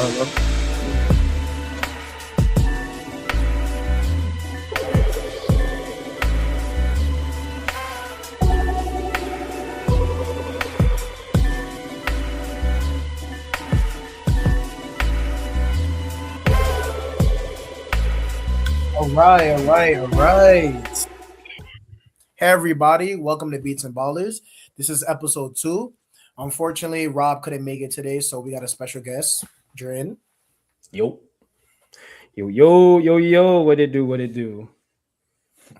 All right. Hey, everybody. Welcome to Beats and Ballers. This is episode 2. Unfortunately, Rob couldn't make it today, so we got a special guest, Drin. Yo, yo. What it do? What it do?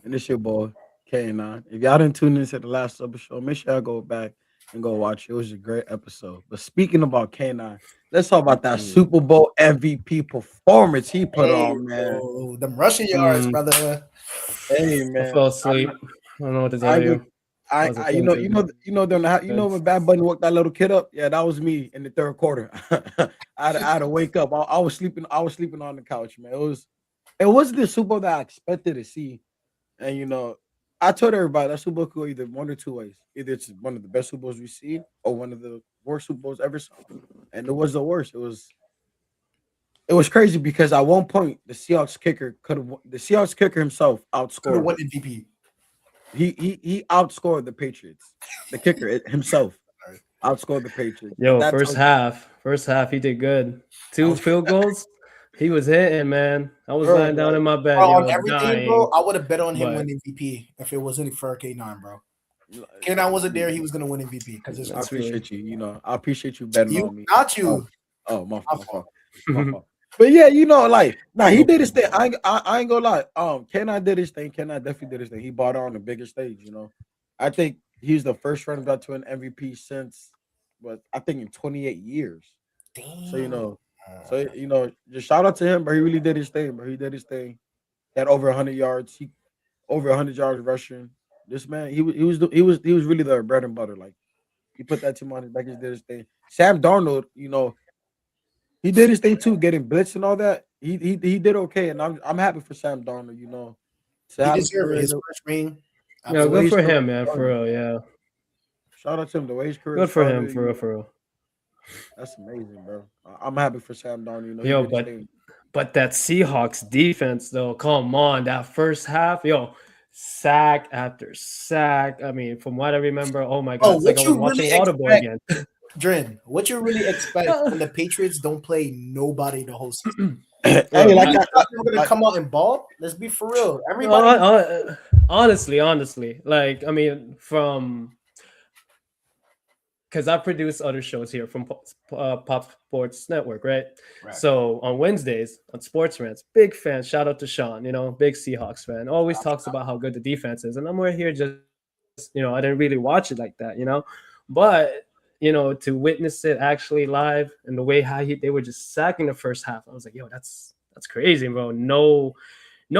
And it's your boy, K9. If y'all didn't tune into the last episode, make sure y'all go back and go watch it. It was a great episode. But speaking about K9, let's talk about that Super Bowl MVP performance he put on, man. Oh, them rushing yards, brother. Hey, I man. fell asleep. I don't know what to tell you. When Bad Bunny woke that little kid up. Yeah, that was me in the third quarter. I had to wake up. I was sleeping. I was sleeping on the couch, man. It wasn't the Super Bowl that I expected to see. And I told everybody that Super Bowl could go either one or two ways. Either it's one of the best Super Bowls we've seen, or one of the worst Super Bowls ever saw. And it was the worst. It was crazy because at one point the Seahawks kicker himself Could have outscored. won MVP. He outscored the Patriots. The kicker himself outscored the Patriots. Yo, That's first half, he did good. 2 field goals. He was hitting, man. I was lying down in my bed. Bro, yo, on everything, dying. bro, I would have bet on him But- winning MVP if it wasn't for K9, bro. K9 wasn't there, he was going to win MVP. Because I appreciate you. I appreciate you betting on me. Not you. Oh, my My fault. My fault. But yeah, he did his thing. I ain't gonna lie. K9 did his thing. K9 definitely did his thing. He bought on the bigger stage. I think he's the first running back to an MVP since, I think in 28 years. Damn. Just shout out to him, but he really did his thing. But he did his thing. He had over 100 yards. Over 100 yards rushing. This man, he was really the bread and butter. Like he put that team on his back. He did his thing. Sam Darnold, he did his thing too, getting blitzed and all that. He did okay, and I'm happy for Sam Darnold. He deserved his first ring. Yeah, good for him, man. For real, yeah. Shout out to him. The way his career Good for him, started, for real. That's amazing, bro. I'm happy for Sam Darnold. Yo, but that Seahawks defense, though, come on, that first half, sack after sack. I mean, from what I remember, oh my god, it's like I was watching Audible again. Drin, what you really expect when the Patriots don't play nobody the whole season? Hey, we're gonna come out and ball. Let's be for real. Everybody, honestly, like I mean, because I produce other shows here from Pop Sports Network, right? So on Wednesdays on Sports Rants, big fan. Shout out to Sean, big Seahawks fan. Always talks about how good the defense is, and I'm right here just, I didn't really watch it like that, but. To witness it actually live and the way how they were just sacking the first half, I was like, yo, that's crazy, bro. No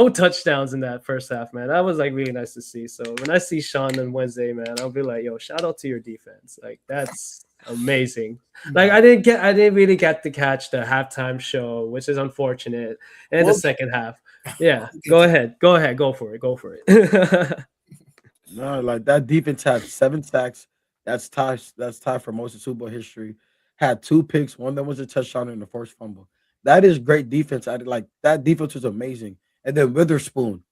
touchdowns in that first half, man. That was like really nice to see. So when I see Sean on Wednesday, man, I'll be like, yo, shout out to your defense. Like that's amazing. Like I didn't really get to catch the halftime show, which is unfortunate. And the second half. Yeah, go ahead, go for it. No, like that defense had 7 sacks. That's tied for most of Super Bowl history. Had 2 picks. One that was a touchdown and the first fumble. That is great defense. That defense was amazing. And then Witherspoon,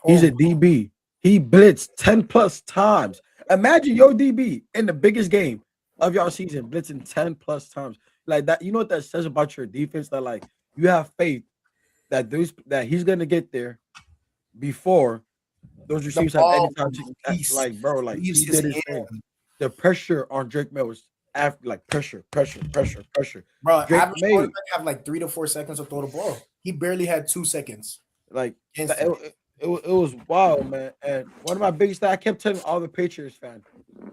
he's a DB. He blitzed 10 plus times. Imagine your DB in the biggest game of your season blitzing 10 plus times. Like that, you know what that says about your defense? That like you have faith that he's gonna get there before those receivers have any time to like, bro. Like he did his thing. The pressure on Drake May was after like pressure. Bro, average quarterback have like 3 to 4 seconds to throw the ball. He barely had 2 seconds. Like it was wild, man. And one of my biggest things I kept telling all the Patriots fans,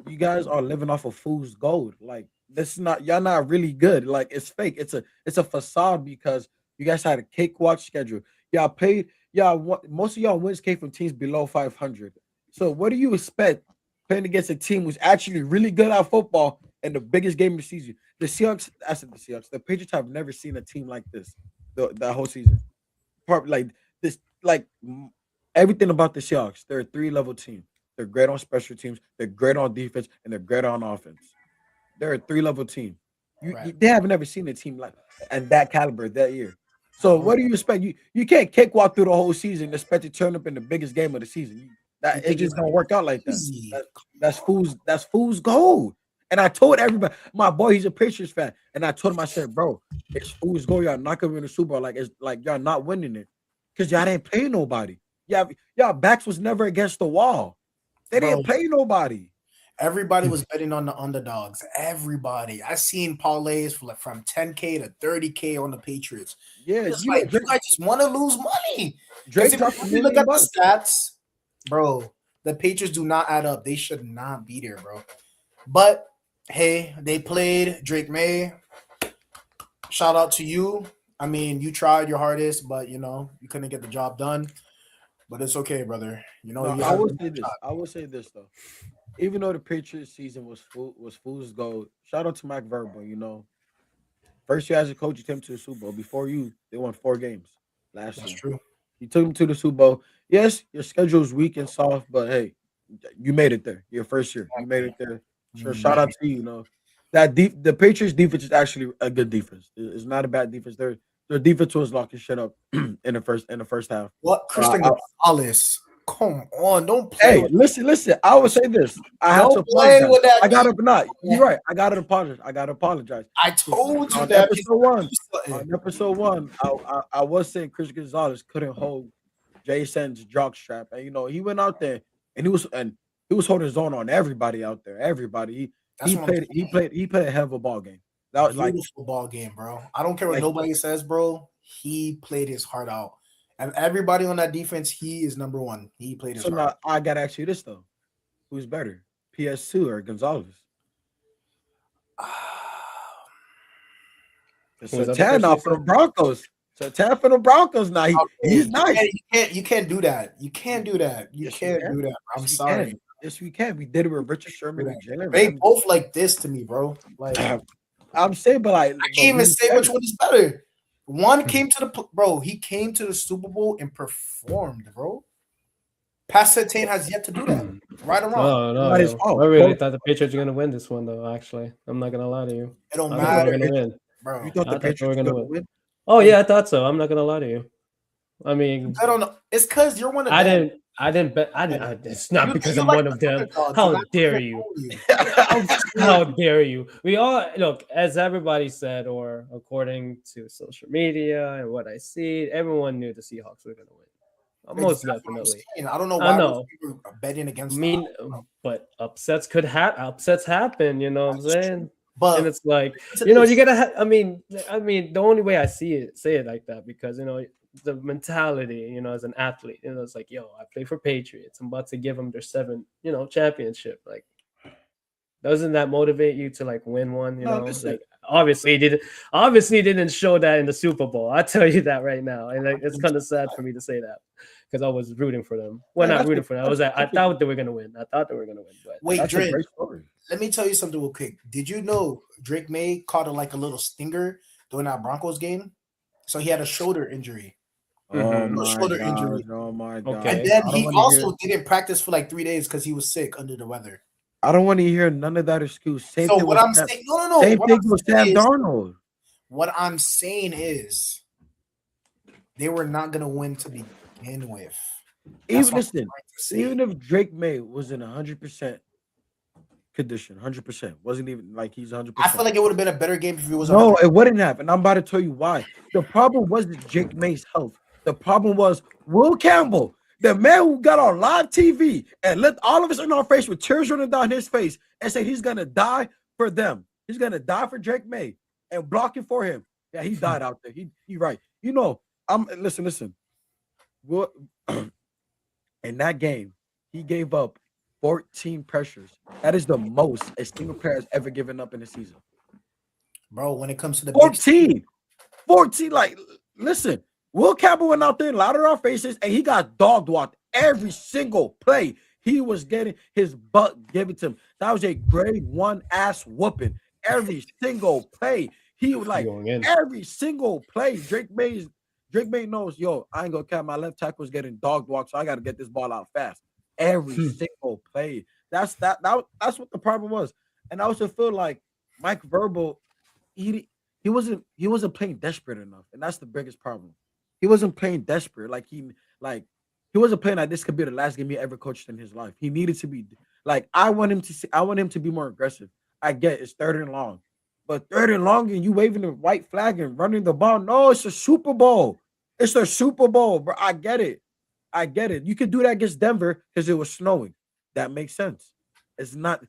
you guys are living off of fool's gold. Like this is not y'all not really good. Like it's fake. It's a facade because you guys had a cakewalk schedule. Most of y'all wins came from teams below 500. So what do you expect? Playing against a team who's actually really good at football and the biggest game of the season. The Patriots have never seen a team like this that whole season. Everything about the Seahawks. They're a 3-level team. They're great on special teams. They're great on defense, and they're great on offense. They're a 3-level team. They haven't ever seen a team like and that caliber that year. So Uh-huh. what do you expect? You can't cakewalk through the whole season and expect to turn up in the biggest game of the season. You That it think it's just don't work out like that. easy? That that's fool's gold. And I told everybody, my boy, he's a Patriots fan, and I told him, I said, bro, it's fool's gold. Y'all not gonna win the Super Bowl. Like it's like y'all not winning it because y'all didn't play nobody. Y'all backs was never against the wall. They Bro, didn't play nobody. everybody was betting on the underdogs. Everybody. I seen parlays from 10K to 30K on the Patriots. Yeah, It's you know, like you guys just want to lose money. Drake Because if dropped a you look million at the bucks. stats, bro, the Patriots do not add up. They should not be there, bro. But hey, they played Drake May. Shout out to you. I mean, you tried your hardest, but you couldn't get the job done. But it's okay, brother. No, You I have will say this. I will say this though. Even though the Patriots season was fool's gold, shout out to Mike Verbo. First year as a coach, he took him to the Super Bowl. Before you, they won 4 games last that's year. true. He took him to the Super Bowl. Yes, your schedule's weak and soft, but hey, you made it there. Your first year, you made it there. So shout out to you. The Patriots defense is actually a good defense. It's not a bad defense. Their defense was locking shit up in the first half. What Christian Gonzalez? Come on, don't play Hey, with listen. I would say this. I have to don't play apologize. with that. I got to not. You're right. I got to apologize. I told you On that episode one, something. I was saying Chris Gonzalez couldn't hold Jason's jock strap, and he went out there and he was holding his own on everybody out there. Everybody. That's He what I'm played. He played a hell of a ball game. That was like beautiful ball game, bro. I don't care what like nobody says, bro. He played his heart out. And everybody on that defense, he is number one. He played his so. heart Now I gotta ask you this though: who's better, PS2 or Gonzalez? out. It's Was a that the 10 question now you for the said? Broncos. It's a 10 for the Broncos now. He's nice. You can't do that. You can't do that. You Yes, we can't can. do that. I'm Yes, we sorry. can. Yes, we can. We did it with Richard Do Sherman that. and Jalen They Ramsey. both like this to me, bro. Like I I'm saying, but like, but can't even who's say which better? one is better. One came to the bro. He came to the Super Bowl and performed, bro. Pastor has yet to do that. Right or wrong, No, Not his yo. fault. I really Both. thought the Patriots were gonna win this one, though. Actually, I'm not gonna lie to you. it don't I thought they were matter, gonna win. You bro. thought the I thought they were Patriots were gonna going to win. win? Oh yeah, I thought so. I'm not gonna lie to you. I mean, I don't know. It's because you're one of I them. didn't. I didn't bet. It's not because You I'm like one the of them. underdogs, How and I dare can't you? fool you. How dare you? We all look, as everybody said, or according to social media and what I see, everyone knew the Seahawks were gonna win. Most That's what I'm definitely. saying. I don't know I why know. people are betting I against mean, them. but upsets happen. You know what I'm That's true. saying? But And it's like, to you this, gotta. I mean, the only way I say it like that because the mentality, as an athlete, it's like, yo, I play for Patriots. I'm about to give them their seventh, championship. Like, doesn't that motivate you to like win one? No, listen. Like obviously didn't show that in the Super Bowl. I tell you that right now, and like, it's kind of sad for me to say that because I was rooting for them. Well, Man, not that's rooting a, for them. that's, I that's, a, thought they were gonna win. But wait, that's a Drake, great story. let me tell you something real quick. Did you know Drake May caught a little stinger during that Broncos game? So he had a shoulder injury. Oh Mhm. my Shoulder gosh. injury. Oh my Okay. gosh. And then I don't he want to hear. also didn't practice for like 3 days because he was sick under the weather. I don't want to hear none of that excuse. Same So thing what with I'm Sam. saying, no. Same What thing I'm with saying Sam is, Darnold. what I'm saying is they were not gonna win to begin with. That's Even what I'm listen, trying to say. even if Drake May was in 100% condition, 100%, wasn't even like he's 100%. I feel like it would have been a better game if it was. No, 100. it wouldn't have, and I'm about to tell you why. The problem wasn't Drake May's health. The problem was Will Campbell, the man who got on live TV and let all of us in our face with tears running down his face and said he's gonna die for them. He's gonna die for Drake May and blocking for him. Yeah, he died out there. He right. I'm listen. What in that game, he gave up 14 pressures. That is the most a single player has ever given up in a season. Bro, when it comes to the 14. Like, listen, Will Campbell went out there and lied in our faces, and he got dog walked every single play. He was getting his butt given to him. That was a grade 1 ass whooping every single play. He was like every single play. Drake May knows, yo, I ain't gonna cap. My left tackle was getting dog walked, so I got to get this ball out fast. Every single play. That's what the problem was. And I also feel like Mike Verbal, he wasn't playing desperate enough, and that's the biggest problem. He wasn't playing desperate. Like he wasn't playing like this could be the last game he ever coached in his life. He needed to be like I want him to be more aggressive. I get it's third and long, but third and long and you waving the white flag and running the ball. No, it's a Super Bowl. It's a Super Bowl, bro. I get it. I get it. You could do that against Denver because it was snowing. That makes sense. It's not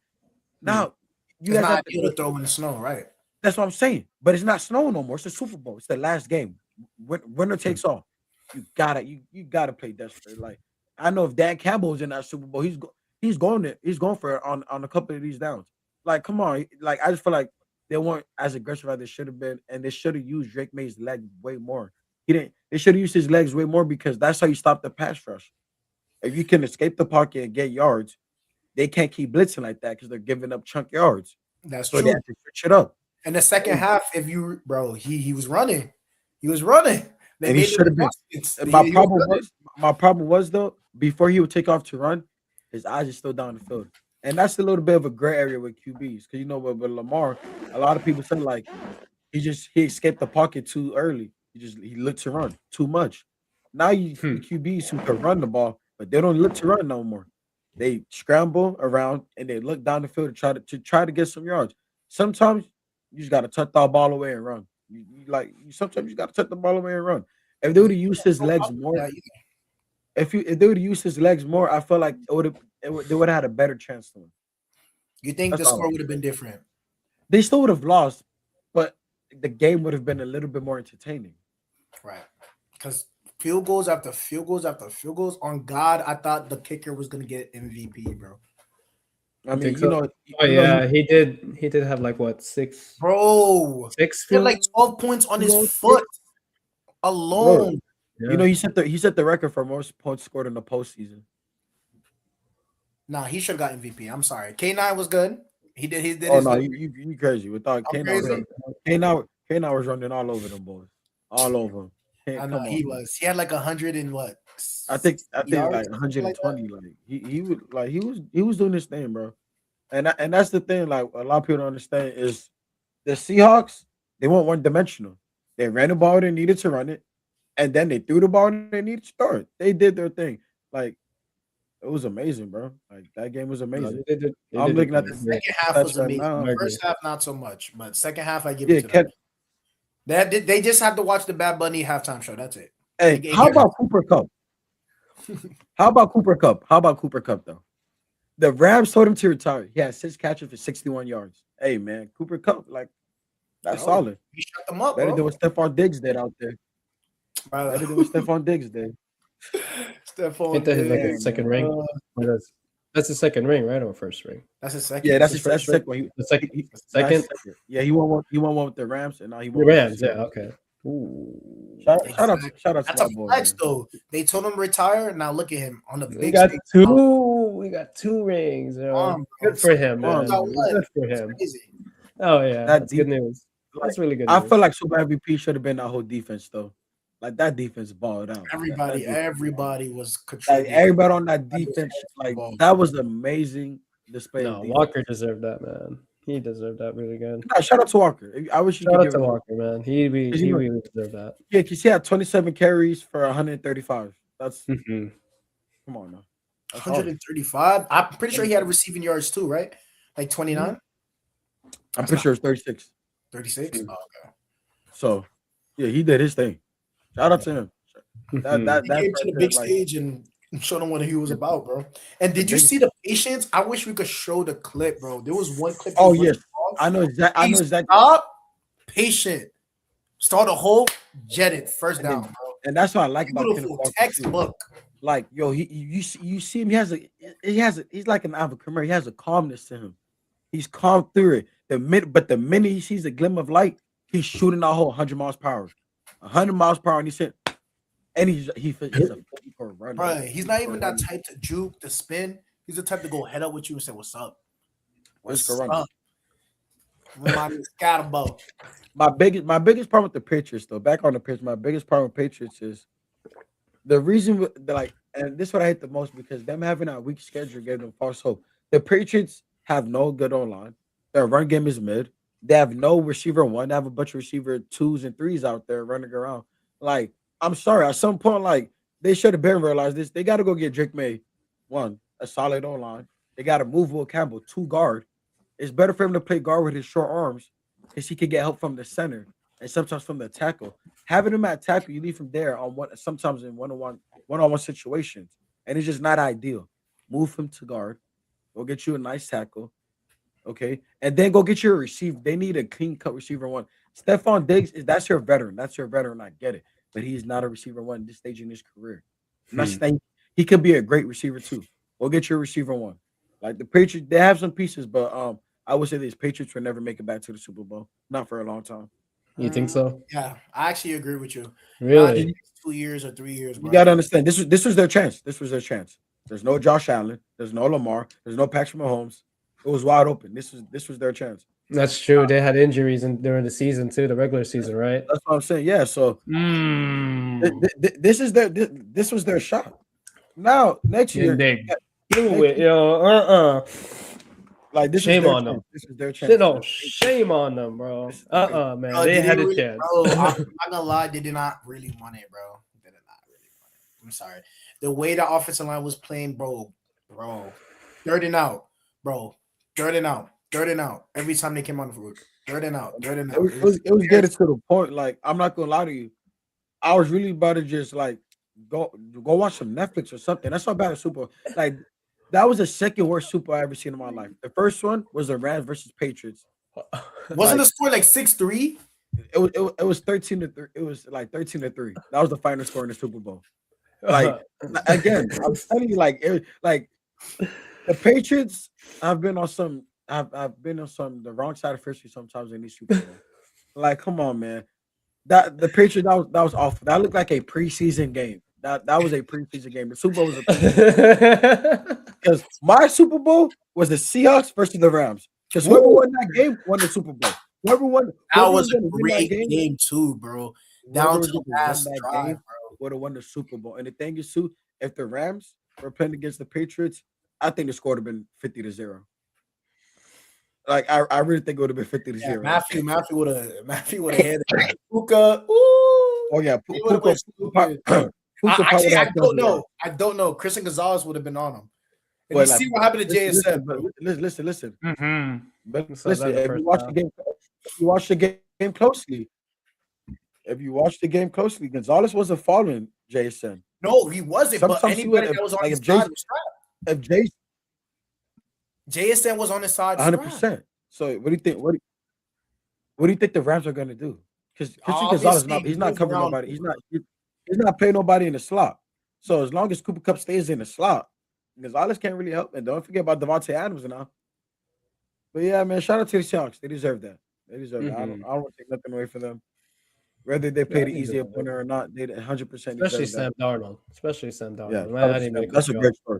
now. You It's guys not have ideal to. to throw in the snow, right? That's what I'm saying. But it's not snowing no more. It's the Super Bowl. It's the last game. Winner takes all. You gotta play desperate. Like I know if Dan Campbell's in that Super Bowl, he's going for it on a couple of these downs. Like come on, like I just feel like they weren't as aggressive as they should have been, and they should have used Drake May's leg way more. He didn't. They should have used his legs way more because that's how you stop the pass rush. If you can escape the pocket and get yards, they can't keep blitzing like that because they're giving up chunk yards. That's So they true. have to switch it up. In the second half, if you bro, he was running. He was running. They And he made should the have been. adjustments. And He was running. my problem was though, before he would take off to run, his eyes are still down the field. And that's a little bit of a gray area with QBs. Because you know with Lamar, a lot of people say like he escaped the pocket too early. He looked to run too much. Now you Hmm. QBs who can run the ball, but they don't look to run no more. They scramble around and they look down the field to try to get some yards. Sometimes you just gotta tuck the ball away and run. Sometimes you gotta tuck the ball away and run. If they would have used his No legs problem with more, that either. if they would have used his legs more, I feel like they would have had a better chance to win. You think the That's all. score would have been different? They still would have lost, but the game would have been a little bit more entertaining. Right. Because field goals after field goals after field goals. On God, I thought the kicker was gonna get MVP, bro. I I mean, think so. Oh you know, yeah, he did. He did have like what Bro, six he had like field 12 points on his goals? foot bro, alone. Yeah. he set the record for most points scored in the postseason. Nah, he should have got MVP. I'm sorry. K9 was good. He did Oh his no, thing. you crazy. Without I'm Kane, crazy. Kane was running all over them boys, all over them. I know Come he on, man. was. He had like 100 and what? I think yards, like something like that. 120. Like he was doing this thing, bro. And that's the thing. Like a lot of people don't understand is the Seahawks. They weren't one dimensional. They ran the ball when they needed to run it, and then they threw the ball when they needed to throw it. They did their thing. Like it was amazing, bro. Like that game was No, amazing. they I'm did looking it at The the great. second half stats was right amazing. now. I agree. First half, not so much, but second half, I give it Yeah, to them. Ken, They just have to watch the Bad Bunny halftime show. That's it. hey, It how gets- about Cooper Cup? How about Cooper Cup? How about Cooper Cup though? The Rams told him to retire. He had 6 catches for 61 yards. Hey man, Cooper Cup, like that's Bro, solid. he shut them up, Better bro. than what Stephon Diggs did out there. Bro. Better than what Stephon Diggs did. Stephon Hit that his like a Diggs, second man. ring. Or that's the second ring, right, or first ring? That's a second. Yeah, that's His his first second ring. one. The second, That's second. second. Yeah, he won one. He won one with the Rams, and now he The won with the Rams. Yeah. Seahawks. Okay. Ooh. Shout out to That's a my boy. flex, Man. though. They told him retire. Now look at him on the We big got stage. two. We got two rings. You know? Come on, bro. Good for him, Come on, man. Got man. what? Good for It's him. crazy. Oh yeah, That that's good deep, news. like That's really good I news. feel like Super MVP should have been that whole defense though. Like that defense balled out. Everybody, That defense- everybody was like contributing. everybody on that defense, like that was an amazing display. No, of defense. Walker deserved that, man. He deserved that really good. Nah, shout out to Walker. I wish you Shout could out give to him. Walker, man. He you know- really deserved that. Yeah, because he had 27 carries for 135. That's Mhm. come on now. That's hard. 135. I'm pretty sure he had receiving yards too, right? Like 29, I'm pretty sure it's 36. 36. Mhm. Oh, okay. So yeah, he did his thing. Shout out to him. Mhm. That He that's came to the right big there, like, stage and showed him what he was about, bro. And did you big- see the patience? I wish we could show the clip, bro. There was one clip. Oh he was yes, running I know exactly. I know exactly. Stop, patient. Start a hole, jet it, first And then- down, bro. And that's what I like about Kenneth Beautiful Walker. too. textbook. Like yo, you see him. He's like an African. He has a calmness to him. He's calm through it. The minute he sees a glimmer of light, he's shooting that whole 100 miles per hour. 100 miles per hour, and he said, and he's a 44 runner. Bro, he's not even that type to juke, to spin. He's the type to go head up with you and say, "What's up? What's What's going on? up?" Remind me, Scatterbo. My biggest problem with the Patriots, though, back on the pitch, my biggest problem with Patriots is the reason and this is what I hate the most because them having a weak schedule gave them false hope. The Patriots have no good online. Their run game is mid. They have no receiver one. They have a bunch of receiver twos and threes out there running around. Like, I'm sorry, at some point, like they should have been realized this. They got to go get Drake May, one, a solid O line. They got to move Will Campbell, two guard. It's better for him to play guard with his short arms because he could get help from the center and sometimes from the tackle. Having him at tackle, you leave him there on one sometimes in one-on-one situations, and it's just not ideal. Move him to guard. Go get you a nice tackle. Okay, and then go get your receiver. They need a clean cut receiver one. Stephon Diggs that's your veteran. That's your veteran. I get it, but he's not a receiver one this stage in his career. I'm not saying he could be a great receiver too. Go get your receiver one. Like the Patriots, they have some pieces, but I would say these Patriots will never make it back to the Super Bowl. Not for a long time. You think so? Yeah, I actually agree with you. Really? Not 2 years or 3 years. You got to understand this was their chance. This was their chance. There's no Josh Allen. There's no Lamar. There's no Patrick Mahomes. It was wide open. This was their chance. That's true. They had injuries during the season too, the regular season, right? That's what I'm saying. Yeah. So this is this was their shot. Now next year, like this shame is their on chance. them. This is their chance. No, shame on them, bro. Man, Bro, they had a really, chance. Bro, I'm not gonna lie, they did not really want it, bro. They did not really want it. I'm sorry. The way the offensive line was playing, bro. Third and out, bro. Third and out. Every time they came on the field. Third and out. It was getting to the point. Like, I'm not gonna lie to you. I was really about to just like go watch some Netflix or something. That's how bad a Super Bowl. Like, that was the second worst Super Bowl I ever seen in my life. The first one was the Rams versus Patriots. Wasn't the score like 6-3? It was 13-3. It was like 13-3. That was the final score in the Super Bowl. Like, again, I'm telling you, like the Patriots have been on some. I've been on the wrong side of history sometimes in these Super Bowls. Like, come on, man. That the Patriots that was awful. That looked like a preseason game. That was a preseason game. The Super Bowl was because my Super Bowl was the Seahawks versus the Rams. Because whoever won that game won the Super Bowl. Whoever that was a great game too, bro. Down to the last drive, bro. Would have won the Super Bowl. And the thing is, too, if the Rams were playing against the Patriots, I think the score would have been 50-0. Like, I really think it would have been 50-0. Matthew would have had Puka. Oh yeah, actually, I don't know. Christian Gonzalez would have been on him. And see what happened to JSN. Listen. Mm-hmm. But listen, if you watch the game closely, Gonzalez wasn't following JSN. No, he wasn't. Sometimes but anybody that was on his side was if JSN was on his side, 100%. So what do you think? What do you think the Rams are going to do? Because Christian Gonzalez he's not covering nobody. He's not playing nobody in the slot. So as long as Cooper Kupp stays in the slot, Gonzalez can't really help. And don't forget about Devontae Adams now. But yeah, man, shout out to the Seahawks. They deserve that. They deserve that. I don't want to take nothing away from them. Whether they play the easy opponent or not, they 100%. Especially Sam Darnold. Yeah, man, that's a great story.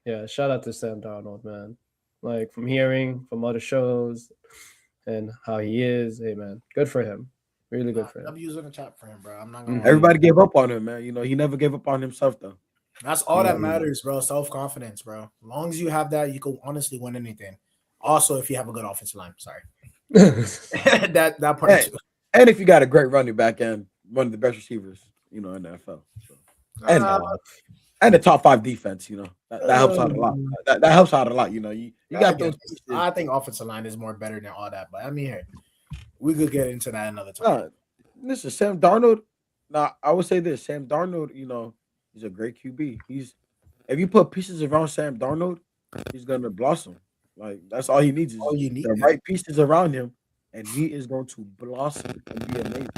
Yeah, shout out to Sam Darnold, man. Like, from hearing from other shows and how he is, hey, man, good for him. Really good for him. W's in the chat for him, bro. I'm not gonna. Everybody gave up on him, man. You know, he never gave up on himself, though. That's all that matters, bro. Self-confidence, bro. As long as you have that, you can honestly win anything. Also, if you have a good offensive line. Sorry. that part too. And if you got a great running back and one of the best receivers, you know, in the NFL. So. And the top 5 defense, you know, that helps out a lot. That helps out a lot, you know. You got those. I think offensive line is more better than all that, but I mean, here we could get into that another time. Listen, Sam Darnold. Now, I would say this: Sam Darnold, you know, he's a great QB. If you put pieces around Sam Darnold, he's gonna blossom. Like, that's all he needs is the right pieces around him, and he is going to blossom and be amazing.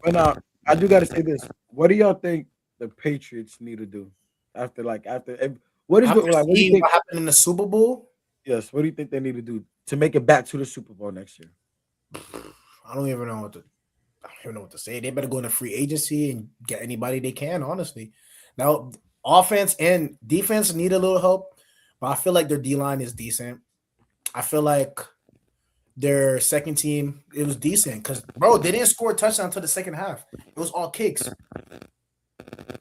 But now, I do got to say this: what do y'all think the Patriots need to do what do you think happened in the Super Bowl? Yes, what do you think they need to do to make it back to the Super Bowl next year? I don't even know what to say. They better go into free agency and get anybody they can, honestly. Now, offense and defense need a little help, but I feel like their D-line is decent. I feel like their second team, it was decent because, bro, they didn't score a touchdown until the second half. It was all kicks.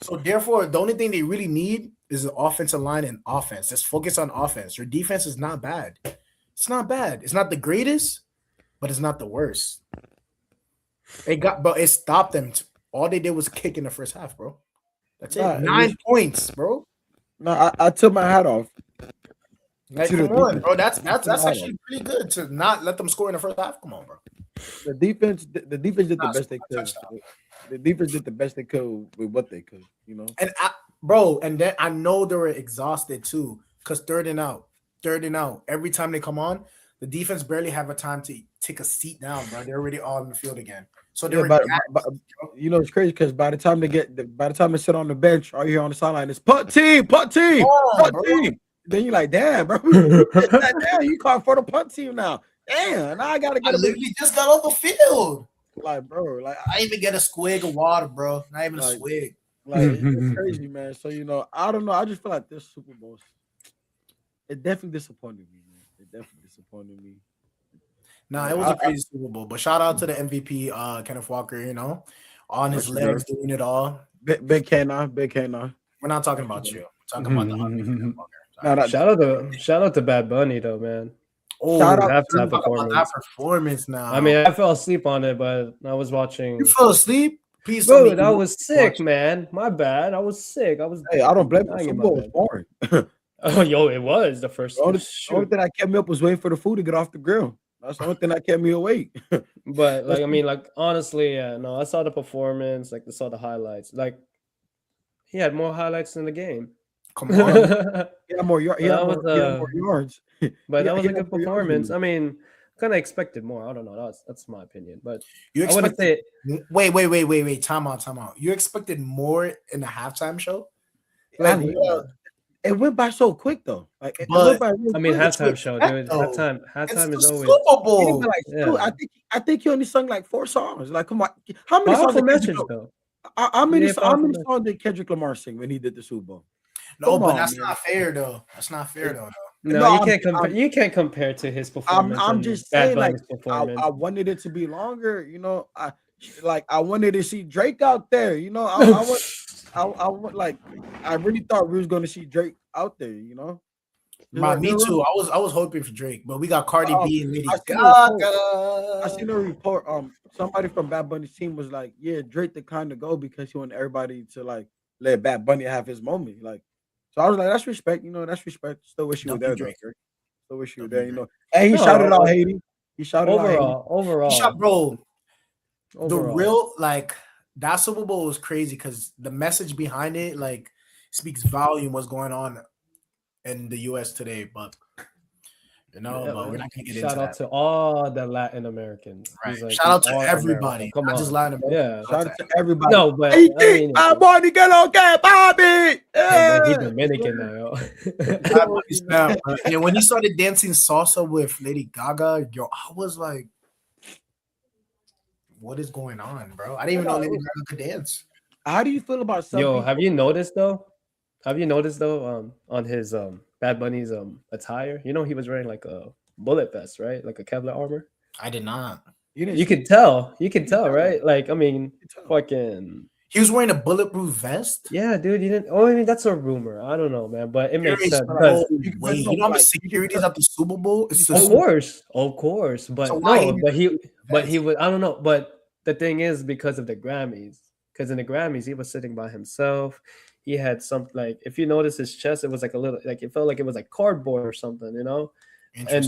So, therefore, the only thing they really need is the offensive line and offense. Just focus on offense. Your defense is not bad. It's not bad. It's not the greatest, but it's not the worst. But it stopped them. All they did was kick in the first half, bro. That's it. Nah, it 9 points, bro. no, I took my hat off Like, to the come on, defense. bro. That's I took my hat off. actually pretty good to not let them score in the first half. Come on, bro. The defense did the Not best they score a could. touchdown. The defense did the best they could with what they could. You know. Bro, and then I know they were exhausted too, because third and out. Every time they come on, the defense barely have a time to take a seat down, bro. They're already all in the field again. So they Yeah, were but you know it's crazy because by the time they sit on the bench, all you hear on the sideline is punt team, punt team, punt team. Then you're like, damn, bro, damn, you called for the punt team now. Damn, now I gotta I get a bit. literally just got off the field. Like, bro, like I didn't even get a squig of water, bro. Not even a Like- swig. it's crazy, man. So you know, I don't know. I just feel like this Super Bowl, it definitely disappointed me, man. It definitely disappointed me. Nah, it was a crazy Super Bowl. But shout out to the MVP, Kenneth Walker, on his legs, doing it all. Big K9, big K9. We're not talking about you. We're talking about the other Kenneth Walker. Shout out to Bad Bunny though, man. Oh, Shout out halftime talk about that performance. performance now. I mean, I fell asleep on it, but I was watching. you fell asleep? Please tell me Dude, I you was sick, watched- man. My bad. I was sick. Hey, I don't blame you. dying Super in my Bowl was bed. boring. Oh, yo, it was the first. The only Shoot. thing that kept me up was waiting for the food to get off the grill. That's the only thing that kept me awake. But like, I mean, like honestly, yeah, no, I saw the performance, like I saw the highlights. Like he had more highlights in the game. Come on. He had more yards. He had more yards. But that was he a had good more yards performance. than I mean, kind of expected more. I don't know. That's my opinion. But You I wouldn't expected say wait. Time out. You expected more in the halftime show? I Like, mean, it went by so quick though. Like it But- went by real I mean, quick. halftime show, dude. though. Halftime it's is the always. Super He Bowl. didn't like, Yeah. dude, I think he only sung like 4 songs. Like, come on, how many Powerful songs? message though. How many Yeah, powerful message. songs did Kendrick Lamar sing when he did the Super Bowl? No, Come but on, that's man. not fair though. That's not fair though. No, No, you can't compare. You can't compare to his performance. I'm and just Bad saying, like, Bunny's performance. I wanted it to be longer. You know, I wanted to see Drake out there. You know, I really thought we was going to see Drake out there. You know, Me too. I was hoping for Drake, but we got Cardi B and Lady I seen Gaga. I seen a report. Somebody from Bad Bunny's team was like, "Yeah, Drake the kind of go because he want everybody to like let Bad Bunny have his moment." Like, so I was like, "That's respect." You know, that's respect. Still wish you were there, Drake. Drake. Still wish you were there. You know, and he shouted out Haiti. He shouted out Haiti. Overall, Bro, the overall. real that Super Bowl was crazy because the message behind it speaks volume what's going on in the US today, but but we're not gonna get into that. Shout out to all the Latin Americans. Right. Like, Shout out to all everybody. America. Come Not on. just Latin America. Yeah. Shout out to everybody. No, but Hey, I mean, Bad Bunny, get okay, Bobby. he's Dominican now, yo. And when he started dancing salsa with Lady Gaga, I was like, what is going on, bro? I didn't even know Lady Gaga could dance. How do you feel about some Yo, people? have you noticed though? On his Bad Bunny's attire? You know he was wearing like a bullet vest, right? Like a Kevlar armor. I did not. You could tell. You can tell, right? Like, I mean, fucking. He was wearing a bulletproof vest. Yeah, dude. You didn't. Oh, I mean, that's a rumor. I don't know, man, but it makes sense. Oh, because- wait, you know how much security is at the Super Bowl? It's Of course, but So why no, he but he would. I don't know, but the thing is because of the Grammys. Because in the Grammys, he was sitting by himself. He had something like, if you notice his chest, it was like a little, like it felt like it was like cardboard or something, you know. And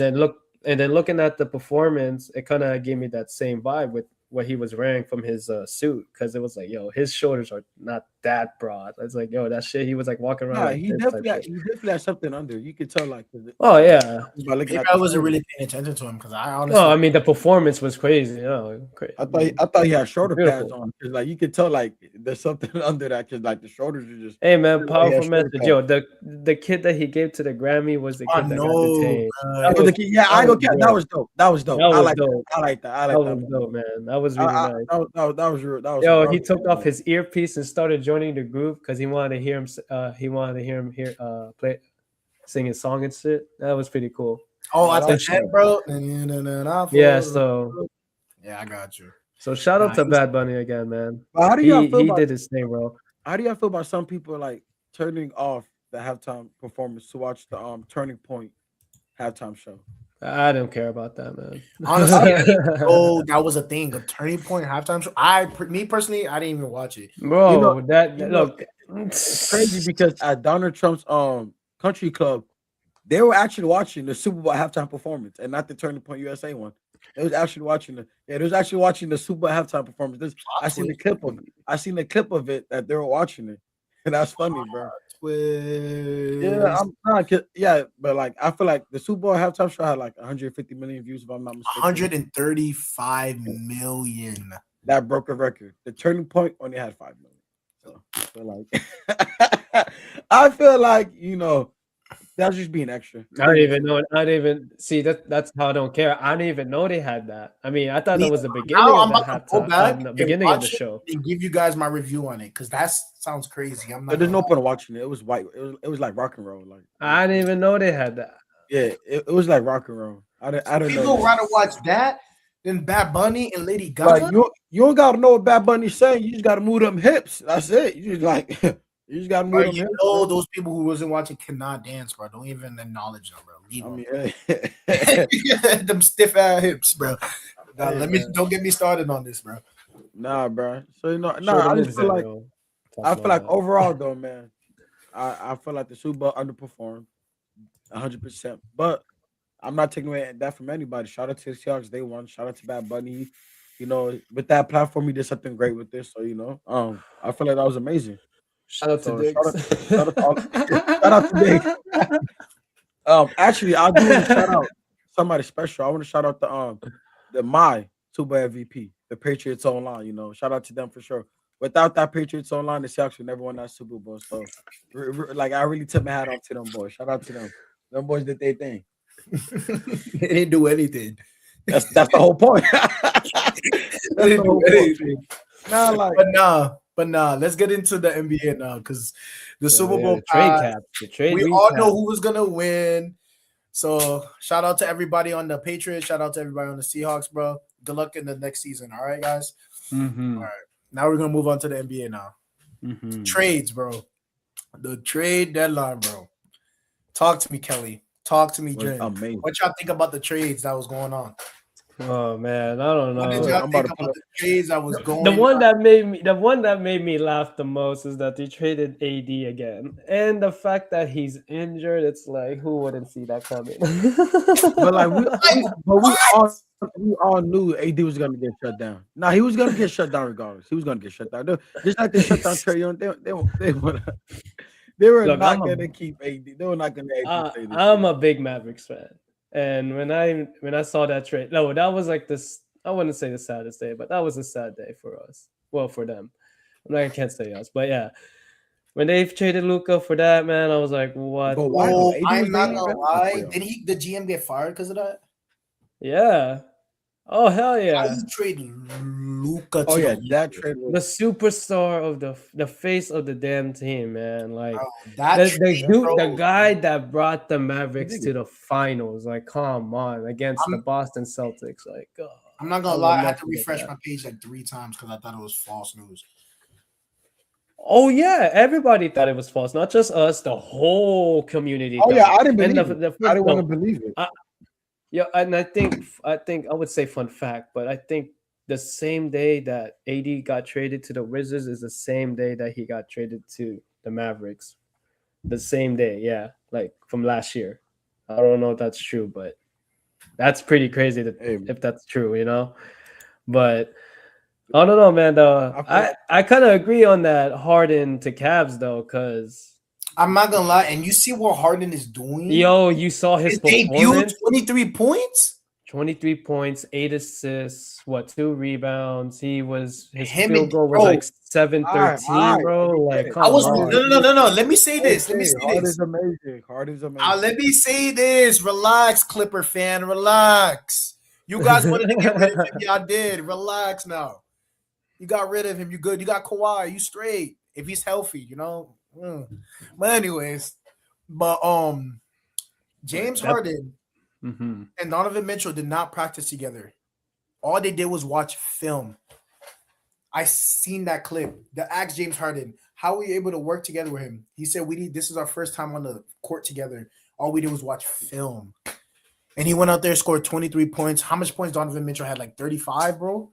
then looking at the performance, it kind of gave me that same vibe with what he was wearing from his suit, because it was like, yo, his shoulders are not that broad. It's like, yo, that shit. He was like walking around. Nah, like he this definitely type had something under. You could tell, like, Oh yeah. by looking maybe at I the wasn't photo. really paying attention to him because I honestly. No, I mean the performance was crazy. You know, I thought he had shoulder Beautiful. pads on, because like you could tell like there's something under that, because like the shoulders are just. Hey man, Yeah, powerful sure, message. man. Yo, the kid that he gave to the Grammy was the kid that got detained. That was the key. Yeah, I go. That was dope. That was dope. That I was like that. dope. I like that. I That like was that. dope, man. That was really nice. That was real. That was. Yo, that he was took really off his earpiece and started joining the group because he wanted to hear him. He wanted to hear him play, sing his song and shit. That was pretty cool. Oh, at the That's end, bro. Yeah, so I got you. so shout out to Nice. Bad Bunny again, man. But how do y'all feel He about? did his thing, bro. How do y'all feel about some people like turning off the halftime performance to watch the Turning Point halftime show? I don't care about that, man. Honestly, I didn't even know that was a thing, a turning point halftime show. Me personally, I didn't even watch it. You know, Bro, that you know, look. it's crazy because at Donald Trump's country club, they were actually watching the Super Bowl halftime performance and not the Turning Point USA one. They was actually watching they was actually watching the Super Bowl halftime performance. I seen the clip of it that they were watching it. And that's funny, bro. Yeah, Twist. I'm not yeah, but like I feel like the Super Bowl halftime show had like 150 million views if I'm not mistaken. 135 million. That broke a record. The Turning Point only had 5 million. So I feel like that's just being extra. I don't even know. I don't even see that. That's how I don't care. I didn't even know they had that. I mean, I thought that was the beginning Now of I'm the about to go back halftime, the and beginning of the watch it show. and give you guys my review on it because that sounds crazy. I'm not. There's no point in watching it. It was white. It was like rock and roll. Like I didn't even know they had that. yeah, it was like rock and roll. I don't know. People rather watch that than Bad Bunny and Lady Gaga. Like you don't gotta know what Bad Bunny's saying. You just gotta move them hips. That's it. You just like you just gotta move them hips. Those people who wasn't watching cannot dance, bro. Don't even acknowledge them, bro. Leave them. Them stiff ass hips, bro. Don't get me started on this, bro. Nah, bro. So I just feel like overall though, man, I feel like the Super Bowl underperformed 100%. But I'm not taking away that from anybody. Shout out to the Seahawks, they won. Shout out to Bad Bunny. With that platform, he did something great with this. So I feel like that was amazing. Shout out to Diggs. Shout out to Diggs. Actually, I do want to shout out somebody special. I want to shout out my Super Bowl MVP, the Patriots Online. Shout out to them for sure. Without that Patriots Online, the Seahawks would never won that Super Bowl. So, like, I really tip my hat off to them boys. Shout out to them. Them boys did their thing. They didn't do anything. That's the whole point. They didn't do anything. But let's get into the NBA now because the Super Bowl the trade. We all know who was gonna win. So shout out to everybody on the Patriots. Shout out to everybody on the Seahawks, bro. Good luck in the next season. All right, guys. Mm-hmm. All right. Now we're gonna move on to the NBA now. Mm-hmm. Trades, bro. The trade deadline, bro. Talk to me, Kelly. Talk to me, Jen. What y'all think about the trades that was going on? Oh man, I don't know. What did y'all think about the trades that was going on? The one that made me laugh the most is that they traded AD again, and the fact that he's injured. It's like, who wouldn't see that coming? But like we all knew AD was gonna get shut down. Nah, he was gonna get shut down regardless. He was gonna get shut down. Just like they shut down Trae Young, they were not gonna keep AD. They were not gonna. I'm a big Mavericks fan. And when I saw that trade, that was like this. I wouldn't say the saddest day, but that was a sad day for us. Well, for them, I can't say us, but yeah. When they traded Luka for that, man, I was like, "What?" But why? I'm not gonna lie. Did the GM get fired because of that? Yeah. Oh hell yeah! How you trade Luka? That trade. The superstar of the face of the damn team, man. Like the guy that brought the Mavericks to the finals. Like, come on, against the Boston Celtics. Like, I'm not gonna lie. I had to refresh my page like 3 times because I thought it was false news. Oh yeah, everybody thought it was false. Not just us, the whole community. Oh yeah, I didn't believe it. I didn't want to believe it. Yeah, and I think I would say fun fact, but I think the same day that AD got traded to the Wizards is the same day that he got traded to the Mavericks. The same day, yeah, like from last year. I don't know if that's true, but that's pretty crazy if that's true, But I don't know, man. I kind of agree on that Harden to Cavs though, because I'm not gonna lie, and you see what Harden is doing. Yo, you saw his debut, 23 points. 23 points, 8 assists, 2 rebounds. His field goal was like 7-13, bro. Like, come on. No. Let me say this. Hard is amazing. Let me say this. Relax, Clipper fan. Relax. You guys wanted to get rid of him. Y'all did. Relax now. You got rid of him. You good. You got Kawhi. You straight. If he's healthy, But anyways, James Harden and Donovan Mitchell did not practice together. All they did was watch film. I seen that clip. They asked James Harden, how were you able to work together with him? He said, this is our first time on the court together. All we did was watch film. And he went out there, scored 23 points. How much points Donovan Mitchell had? Like 35, bro.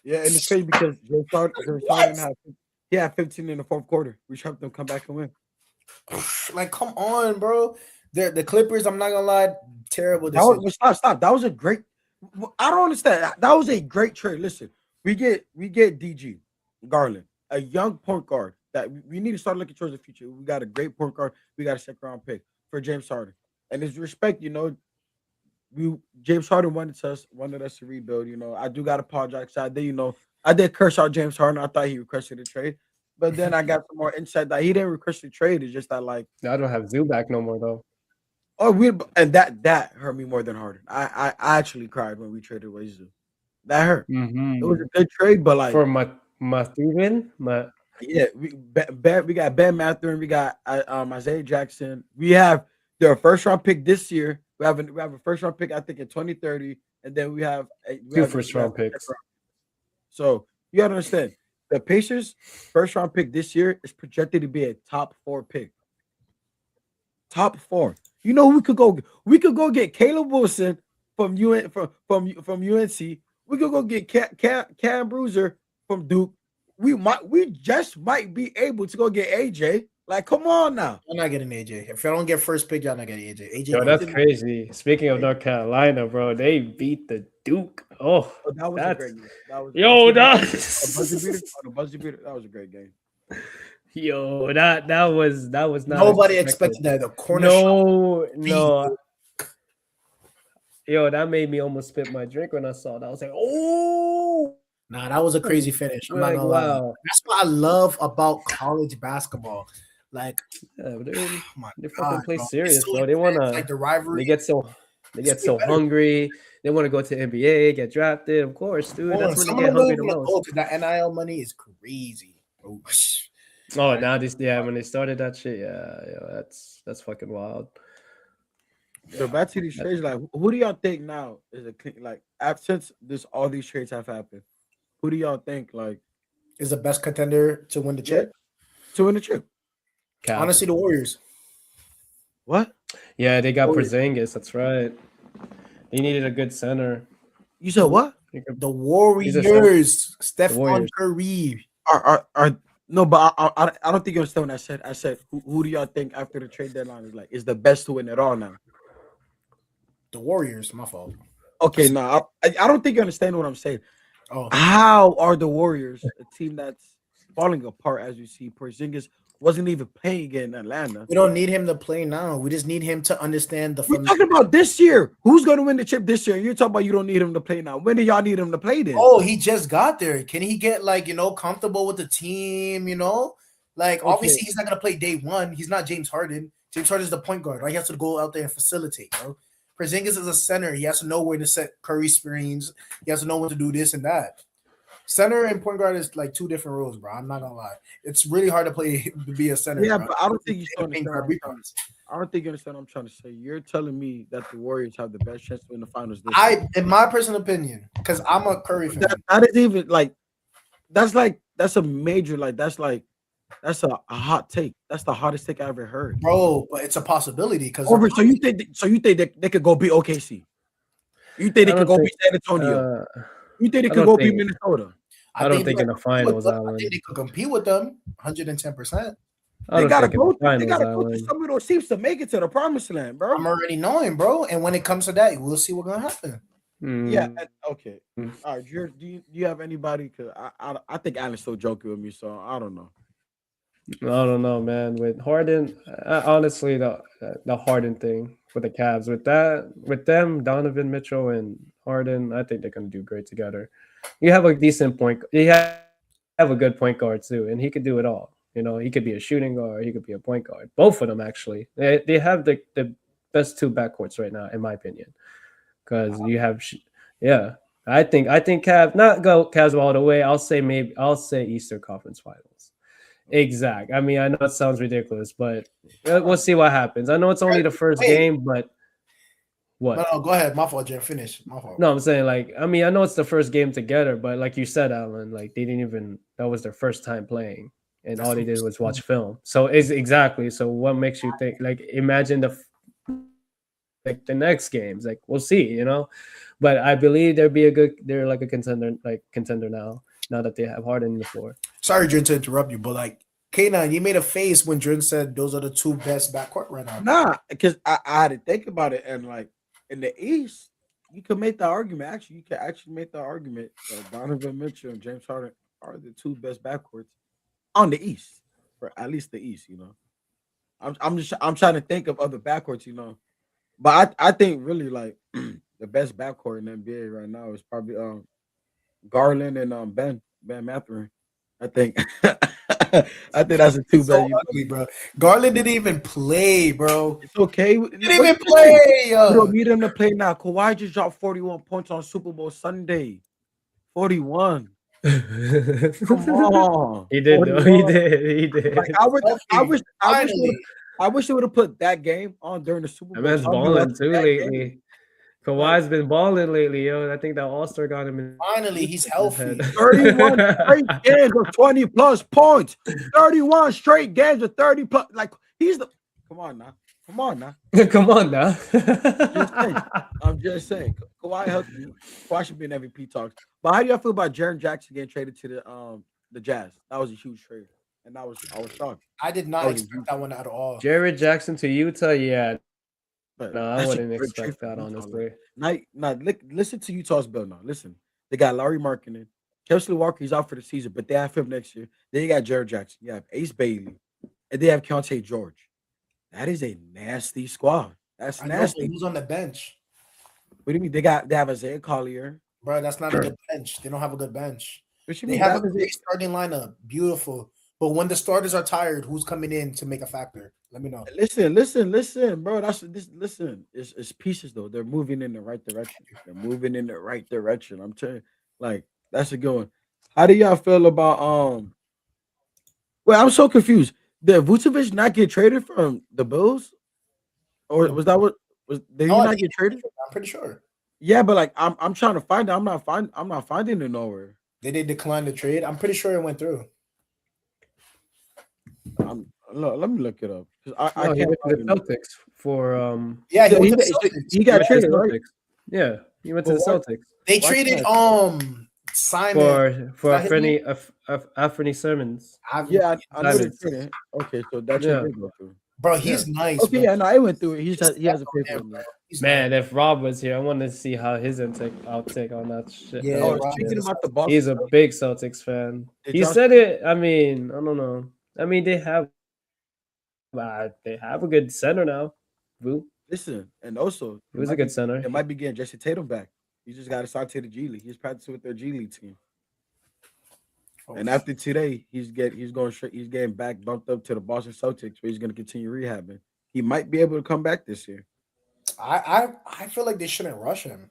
Yeah, and it's crazy because James Harden had 15 in the fourth quarter, which helped them come back and win. Like, come on, bro. The Clippers, I'm not gonna lie, terrible That was, decision. stop. That was a great. I don't understand. That was a great trade. Listen, we get DG Garland, a young point guard that we need to start looking towards the future. We got a great point guard. We got a second round pick for James Harden, and his respect. James Harden wanted us to rebuild. I do got to apologize. I did curse out James Harden. I thought he requested a trade, but then I got some more insight that he didn't request a trade. It's just that like I don't have Zubac no more though. and that hurt me more than Harden. I actually cried when we traded away Zoo. That hurt. It was a good trade, but like for Mathurin, yeah, we got Ben Mathurin, we got Isaiah Jackson. We have their first round pick this year. We have a first round pick, I think, in 2030, and then we have two first round picks. So you gotta understand the Pacers' first round pick this year is projected to be a top 4 pick. Top 4. We could go get Caleb Wilson from UNC. We could go get Cam Bruiser from Duke. We just might be able to go get AJ. Like, come on now. I'm not getting AJ. If I don't get first pick, y'all not getting AJ. Yo, that's crazy. Speaking of North Carolina, bro, they beat the Duke. Oh, that was a great game. The buzzer beater. That was a great game. Yo, that was not. Nobody expected that. The corner. No. Yo, that made me almost spit my drink when I saw that. I was like, oh. Nah, that was a crazy finish. I'm not gonna lie. That's what I love about college basketball. Like, they fucking play serious, bro. They wanna like the rivalry. They get so hungry. They want to go to NBA, get drafted. Of course, dude. That's when they get hungry the most. Because that NIL money is crazy. Oh, now when they started that shit, yeah, that's fucking wild. So back to these trades, like, who do y'all think now is since all these trades have happened? Who do y'all think like is the best contender to win the chip? To win the chip? Honestly, the Warriors. What? Yeah, they got Porzingis. That's right. They needed a good center. You said what? The Warriors. Stephon Curry. Are no, but I don't think you understand what I said. I said who do y'all think after the trade deadline is the best to win it all now? The Warriors. My fault. Okay, no, I don't think you understand what I'm saying. Oh. How are the Warriors a team that's falling apart as you see? Porzingis wasn't even playing in Atlanta. We don't need him to play now. We just need him to understand the. We're talking about this year. Who's going to win the chip this year? You're talking about you don't need him to play now. When do y'all need him to play then? Oh, he just got there. Can he get comfortable with the team? Obviously he's not gonna play day one. He's not James Harden. James Harden is the point guard. Right? He has to go out there and facilitate, bro. Porzingis is a center. He has to know where to set Curry screens. He has to know when to do this and that. Center and point guard is like two different roles, bro. I'm not gonna lie. It's really hard to be a center. Yeah, bro. but I don't think you understand. I don't think you understand what I'm trying to say. You're telling me that the Warriors have the best chance to win the finals this year. In my personal opinion, because I'm a Curry fan. That is even that's a major that's a hot take. That's the hottest take I ever heard, bro. But it's a possibility because so you think they could go beat OKC? You think they could go beat San Antonio? You think they could go beat Minnesota? I don't think in the finals, I think they could compete with them 110%. They gotta go. They gotta go to some of those teams to make it to the promised land, bro. I'm already knowing, bro. And when it comes to that, we'll see what's gonna happen. Yeah. Okay. All right. Do you have anybody? Because I think Allen's still joking with me, so I don't know. I don't know, man. With Harden, honestly, the Harden thing with the Cavs, with them, Donovan Mitchell and Harden, I think they're gonna do great together. You have a decent point. You have a good point guard too, and he could do it all. He could be a shooting guard. He could be a point guard. Both of them actually. They have the best two backcourts right now, in my opinion. Because you have, I think Cavs not go Cavs all the way. I'll say Eastern Conference Finals. Exact. I mean, I know it sounds ridiculous, but we'll see what happens. I know it's only the first game, but what? No, go ahead. My fault, Jay. Finish. My fault. No, I'm saying I know it's the first game together, but like you said, Alan, they didn't even. That was their first time playing, and all they did was watch film. So it's exactly. So what makes you think? Imagine like the next games. Like we'll see, you know. But I believe they're like a contender now. Now that they have Harden in the floor. Sorry, Jordan, to interrupt you, but like K9, you made a face when Jordan said those are the two best backcourt right now. Nah, because I had to think about it, and like in the East, you can make the argument. Actually, you can actually make the argument that Donovan Mitchell and James Harden are the two best backcourts on the East, for at least the East. You know, I'm trying to think of other backcourts. You know, but I think really like the best backcourt in the NBA right now is probably Garland and Ben Mathurin. I think I think that's the two So best. You know? ugly, bro. Garland didn't even play, bro. It's okay. He didn't even play. You don't need him to play now. Kawhi just dropped 41 points on Super Bowl Sunday. 41. Come on. He did though. 41. He did. Like, I wish they would have put that game on during the Super Bowl. That man's Sunday balling after too that lately. game. Kawhi's been balling lately, yo. I think that All-Star got him in. Finally, he's healthy. 31 straight games of 20 plus points. 31 straight games of 30 plus. Like he's the come on now. Come on now. Come on now. I'm just saying. Kawhi healthy. Kawhi should be in MVP talks. But how do y'all feel about Jaren Jackson getting traded to the Jazz? That was a huge trade, and I was shocked. I did not expect that one at all. Jared Jackson to Utah, yeah. But No, I that's a wouldn't great expect trade that, for Utah. honestly. Now, listen to Utah's bill now. Listen, they got Larry Markkinen, Kelsey Walker. He's out for the season, but they have him next year. Then you got Jared Jackson. You have Ace Bailey, and they have Keontae George. That is a nasty squad. That's nasty. Who's on the bench? What do you mean? They have Isaiah Collier. Bro, that's not a good bench. They don't have a good bench. What you They mean? have a great starting lineup. Beautiful. But when the starters are tired, who's coming in to make a factor? Let me know. Listen, bro. Listen. It's pieces though. They're moving in the right direction. I'm telling you, like that's a good one. How do y'all feel about Well, I'm so confused. Did Vucevic not get traded from the Bulls, or was that what was? Did he not get traded? I'm pretty sure. Yeah, but like I'm trying to find it. I'm not finding it nowhere. Did they decline the trade? I'm pretty sure it went through. Let me look it up. I he went to the Celtics for Yeah, he got traded, right? Yeah, he went to the Celtics. They traded Simon for Anthony Simmons. Yeah, I know they traded. Okay, so that did go through. Bro, he's nice. Okay, yeah, no, I went through it. He has a paper. Man, if Rob was here, I wanted to see how his outtake on that shit. Yeah, speaking about the Boston, he's a big Celtics fan. He said it. I mean, I don't know. I mean, they have a good center now. Vu. Listen, and also he was a good center. It might be getting Jesse Tatum back. He just got to sign to the G League. He's practicing with their G League team. And after today, he's getting back bumped up to the Boston Celtics, where he's going to continue rehabbing. He might be able to come back this year. I feel like they shouldn't rush him.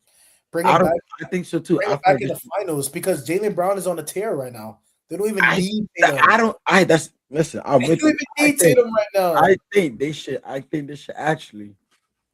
I think so too. Bring him back in the finals because Jaylen Brown is on a tear right now. They don't even need Tatum. Listen. I'm with you. They don't even need Tatum right now. I think they should actually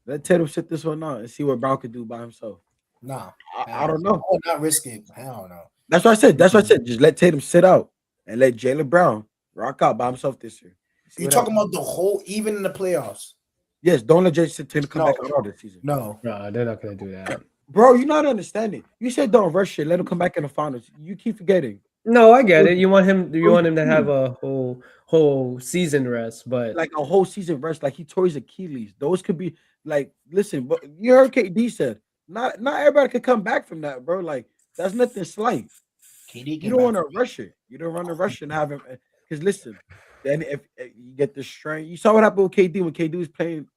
let Tatum sit this one out and see what Brown could do by himself. Nah, I don't know. I would not risk it. Hell no. That's what I said. Just let Tatum sit out and let Jaylen Brown rock out by himself this year. You're talking about the whole, even in the playoffs. Yes, don't let Jason Tatum come back at all this season. No, they're not gonna do that. Bro, you're not understanding. You said don't rush it. Let him come back in the finals. You keep forgetting. No, I get it. You want him to have a whole season rest, but like a whole season rest. Like he tore his Achilles. Those could be like, listen, but you heard KD said not everybody could come back from that, bro. Like that's nothing slight. You don't want to rush it. You don't want to rush it and have him. Because listen, then if you get the strain, you saw what happened with KD when KD was playing.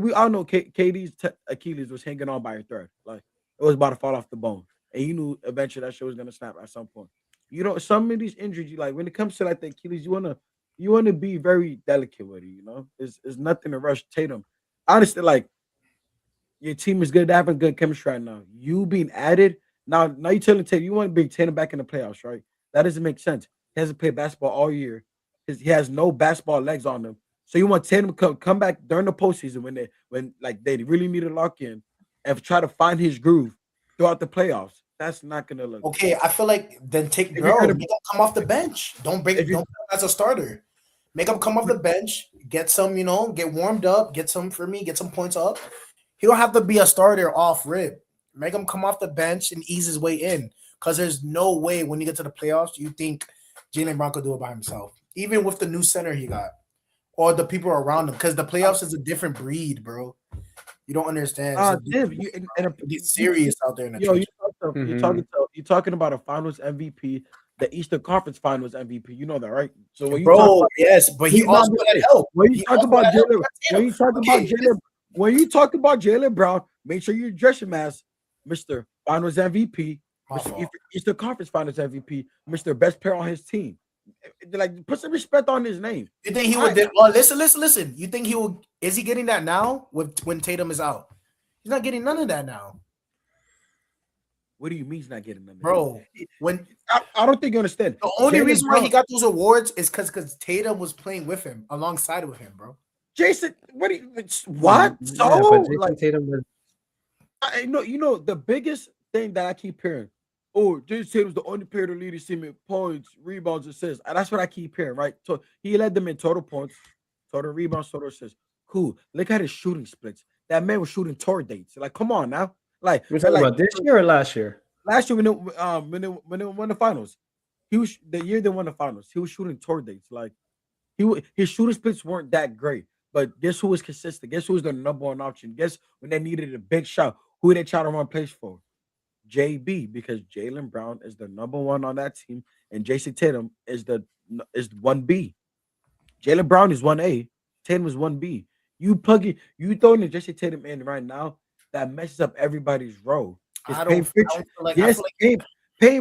We all know KD's Achilles was hanging on by a thread. Like it was about to fall off the bone. And you knew eventually that shit was gonna snap at some point. You know, some of these injuries, you like when it comes to like the Achilles, you wanna be very delicate with it, you know. It's nothing to rush Tatum. Honestly, like your team is good, having good chemistry right now. You being added, now you telling Tatum you want to bring Tatum back in the playoffs, right? That doesn't make sense. He hasn't played basketball all year. He has no basketball legs on him. So you want Tatum to come back during the postseason when they really need to lock in and try to find his groove throughout the playoffs. That's not gonna look okay. Good. I feel like then make him come off the bench. Don't put him as a starter. Make him come off the bench, get some, get warmed up, get some points up. He don't have to be a starter off rip. Make him come off the bench and ease his way in. Because there's no way when you get to the playoffs, you think Jaylen Brown could do it by himself. Even with the new center he got. Or the people around him. Because the playoffs is a different breed, bro. You don't understand. Div, It's serious out there in the yo, trenches. you're talking about a Finals MVP, the Eastern Conference Finals MVP. You know that, right? So when you Bro, yes, but he also had help. When you talk about Jaylen Brown, make sure you dress him as Mr. Finals MVP, Mr. Eastern Conference Finals MVP, Mr. Best Player on his team. Like, put some respect on his name. You think he would? Well, listen. You think he will? Is he getting that now? When Tatum is out, he's not getting none of that now. What do you mean he's not getting them, bro? When I don't think you understand. The only reason why he got those awards is because Tatum was playing with him, alongside with him, bro. Jason, what? So Jason Tatum was. You know the biggest thing that I keep hearing. Oh, Jason Tatum's the only player to lead his team in points, rebounds, assists. And that's what I keep hearing, right? So he led them in total points, total rebounds, total assists. Cool. Look at his shooting splits. That man was shooting tour dates. Like, come on now. Like, we're talking about this year or last year? Last year when they won the finals, the year they won the finals. He was shooting tour dates. Like, his shooting splits weren't that great. But guess who was consistent? Guess who was the number one option? Guess when they needed a big shot, who they try to run plays for? JB, because Jaylen Brown is the number one on that team, and Jason Tatum is 1B. Jaylen Brown is 1A. Tatum is 1B. You throwing the Jason Tatum in right now, that messes up everybody's role. Payne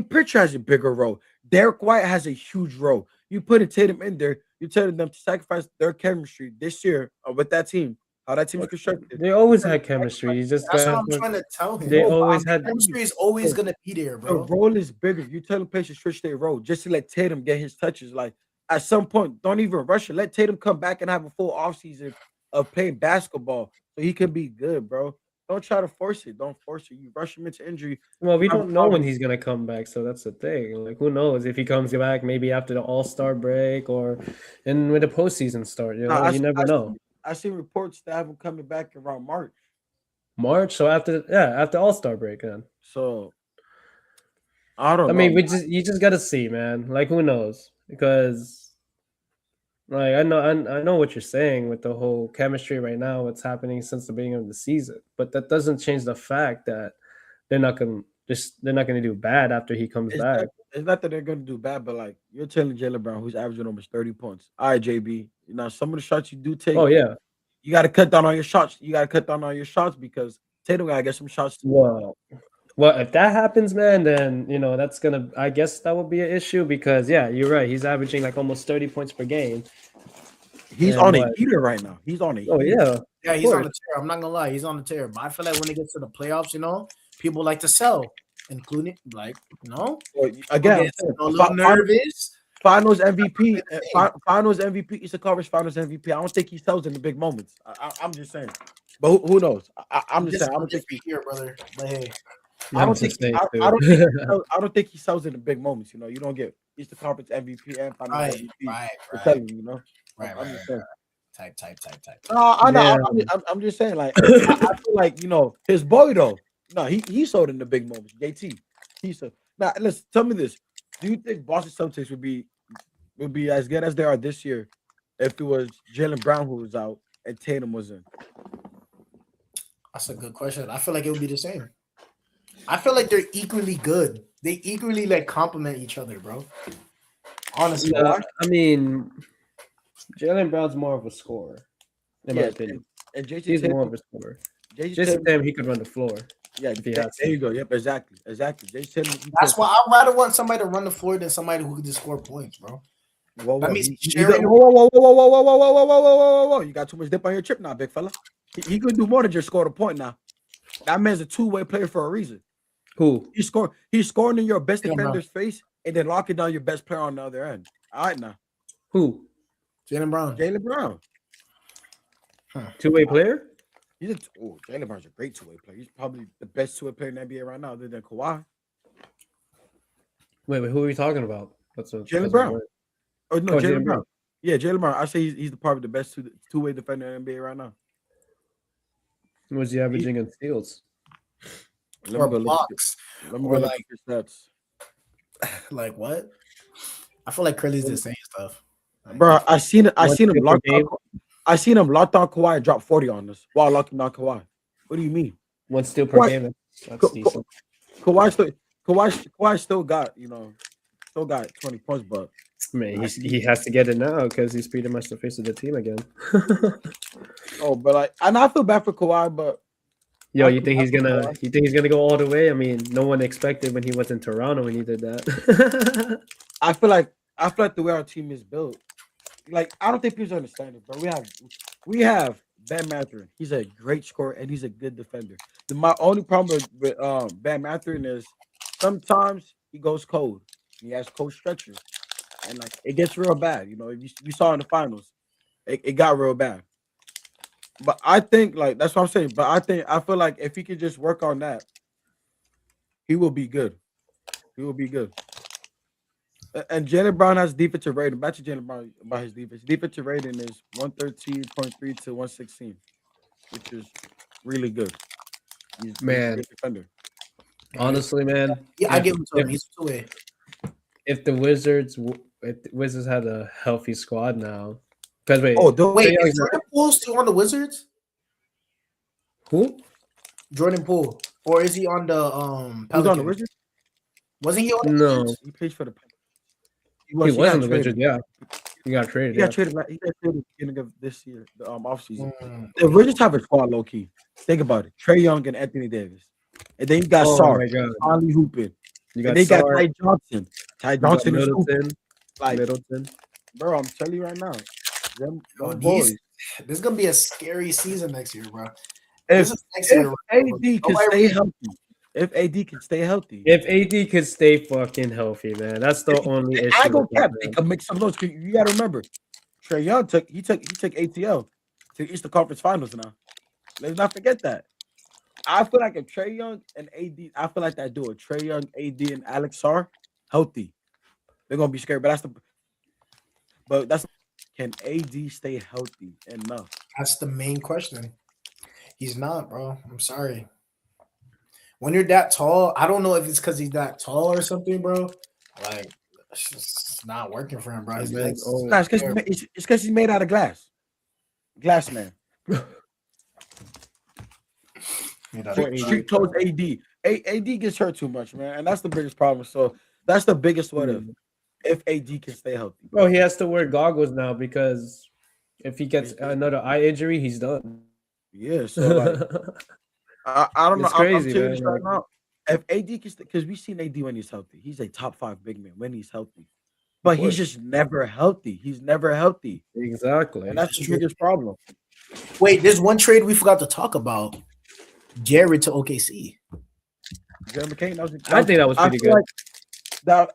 Pritchard has a bigger role. Derek White has a huge role. You put Tatum in there, you're telling them to sacrifice their chemistry this year with that team. How that team is constructed. They always had chemistry. That's what I'm trying to tell him. They always had chemistry is always gonna be there, bro. The role is bigger. You tell them players to switch their role just to let Tatum get his touches. Like, at some point, don't even rush it. Let Tatum come back and have a full offseason of playing basketball so he can be good, bro. Don't try to force it. Don't force it. You rush him into injury. Well, we don't know when he's gonna come back, so that's the thing. Like, who knows if he comes back? Maybe after the All-Star break or when the postseason start. You know, you never know. I see reports that have him coming back around March. So after All-Star break, then. So I don't know. I mean, you just gotta see, man. Like, who knows? Because like I know what you're saying with the whole chemistry right now, what's happening since the beginning of the season. But that doesn't change the fact that they're not gonna do bad after he comes back. It's not that they're gonna do bad, but like, you're telling Jaylen Brown, who's averaging almost 30 points. All right, JB. You know, some of the shots you do take. Oh yeah. You gotta cut down on your shots. Because Tatum gotta get some shots too. Well, if that happens, man, then that's gonna. I guess that would be an issue because you're right. He's averaging like almost 30 points per game. He's on a heater right now. He's on a heater. Oh yeah, he's on the tear. I'm not gonna lie, he's on the tear. But I feel like when it gets to the playoffs, people like to sell, including again, a little nervous. Finals MVP, Finals MVP. It's a Conference Finals MVP. I don't think he sells in the big moments. I'm just saying, but who knows? I'm just saying. I don't think here, brother. But hey, I don't think he sells in the big moments. You don't get Eastern Conference MVP and Finals MVP. Right. Right. Type. I know. I'm just saying. Like, I feel like his boy though. No, he sold in the big moments. JT, he sold. Now, let's tell me this. Do you think Boston Celtics would be as good as they are this year if it was Jaylen Brown who was out and Tatum was in? That's a good question. I feel like it would be the same. I feel like they're equally good. They equally complement each other, bro. Honestly, I mean, Jaylen Brown's more of a scorer, in my opinion. And he's more of a scorer. Jason Tatum, he could run the floor. Yeah, there you go. Yep, exactly. That's why I'd rather want somebody to run the floor than somebody who can just score points, bro. Whoa. You got too much dip on your chip now, big fella. He could do more than just score a point now. That man's a two-way player for a reason. Who? He's scoring in your best defender's face and then locking down your best player on the other end. All right, now. Who? Jaylen Brown. Two-way player? Jaylen Brown's a great two-way player. He's probably the best two-way player in the NBA right now, other than Kawhi. Wait, who are we talking about? Jaylen Brown. Jaylen Brown. Yeah, Jaylen Brown. I say he's probably the best two-way defender in the NBA right now. Was he averaging in steals? Let me or go look. blocks Let me go or look at his stats. like what? I feel like Curly's just saying stuff. Like, Bro, I seen it. I One seen him steal per locked on. game. I seen him locked on Kawhi and drop 40 on us while locking on Kawhi. What do you mean? One steal per Kawhi, game. That's Ka- decent. Kawhi still, Kawhi still got still got 20 points, but Man, he has to get it now because he's pretty much the face of the team again. but like, and I feel bad for Kawhi, but Yo, you after, think he's after gonna Kawhi, you think he's gonna go all the way? I mean, no one expected when he was in Toronto when he did that. I feel like the way our team is built, like I don't think people understand it, bro. We have Ben Mathurin. He's a great scorer and he's a good defender. My only problem with Ben Mathurin is sometimes he goes cold. He has cold stretches, and like it gets real bad. You saw in the finals, it got real bad. But I think like that's what I'm saying. But I feel like if he could just work on that, he will be good. He will be good. And Jalen Brown has defensive rating. Back to Jalen Brown about his defense. Defensive rating is 113.3 to 116, which is really good. He's a Man, good defender. honestly, man, yeah, I if, give him to him. if, He's two-way. if the Wizards had a healthy squad now, because Oh, Wait, Trae is Young's not- Jordan Poole still on the Wizards? who? Jordan Poole, or is he on the who's on the Pelicans? Wizards? Wasn't he on the No, Wizards? He plays for the. he was got on the traded. Wizards. Yeah, he got traded. He got Yeah. traded. He got traded at the beginning of this year, the offseason. Mm. The Wizards have a squad low key. Think about it: Trae Young and Anthony Davis, and then you got Oh Sark, my God, finally hooping, you and got they got Sark, Ty Johnson. Ty you got Johnson is hooping. Middleton, Like, Middleton. bro, I'm telling you right now, them Oh, boys. this is gonna be a scary season next year, bro. This If is next year. AD can Nobody stay really- healthy, if AD can stay healthy, If AD could stay fucking healthy, man, that's the only issue. I go with that, cap. They man. can make some notes. You got to remember, Trae Young took ATL to the Eastern Conference Finals now. Let's not forget that. I feel like if Trae Young and AD, I feel like that duo, Trae Young, AD, and Alex are healthy, they're gonna be scared. But that's can AD stay healthy enough? That's the main question. He's not, bro. I'm sorry. When you're that tall, I don't know if it's because he's that tall or something, bro. Like, it's just not working for him, bro. His Man, legs. Nah, it's because he's made out of glass. Glass man. You know, Street clothes AD. AD gets hurt too much, man, and that's the biggest problem. So that's the biggest what if AD can stay healthy. Bro, he has to wear goggles now because if he gets another eye injury, he's done. Yeah, so like I don't know. It's crazy, I'm telling man. you right now. If AD can, because we've seen AD when he's healthy, he's a top 5 big man when he's healthy, but he's just never healthy. He's never healthy, Exactly. and that's the biggest problem. Wait, there's one trade we forgot to talk about. Jared to OKC. Jeremy McCain, I think that was pretty good.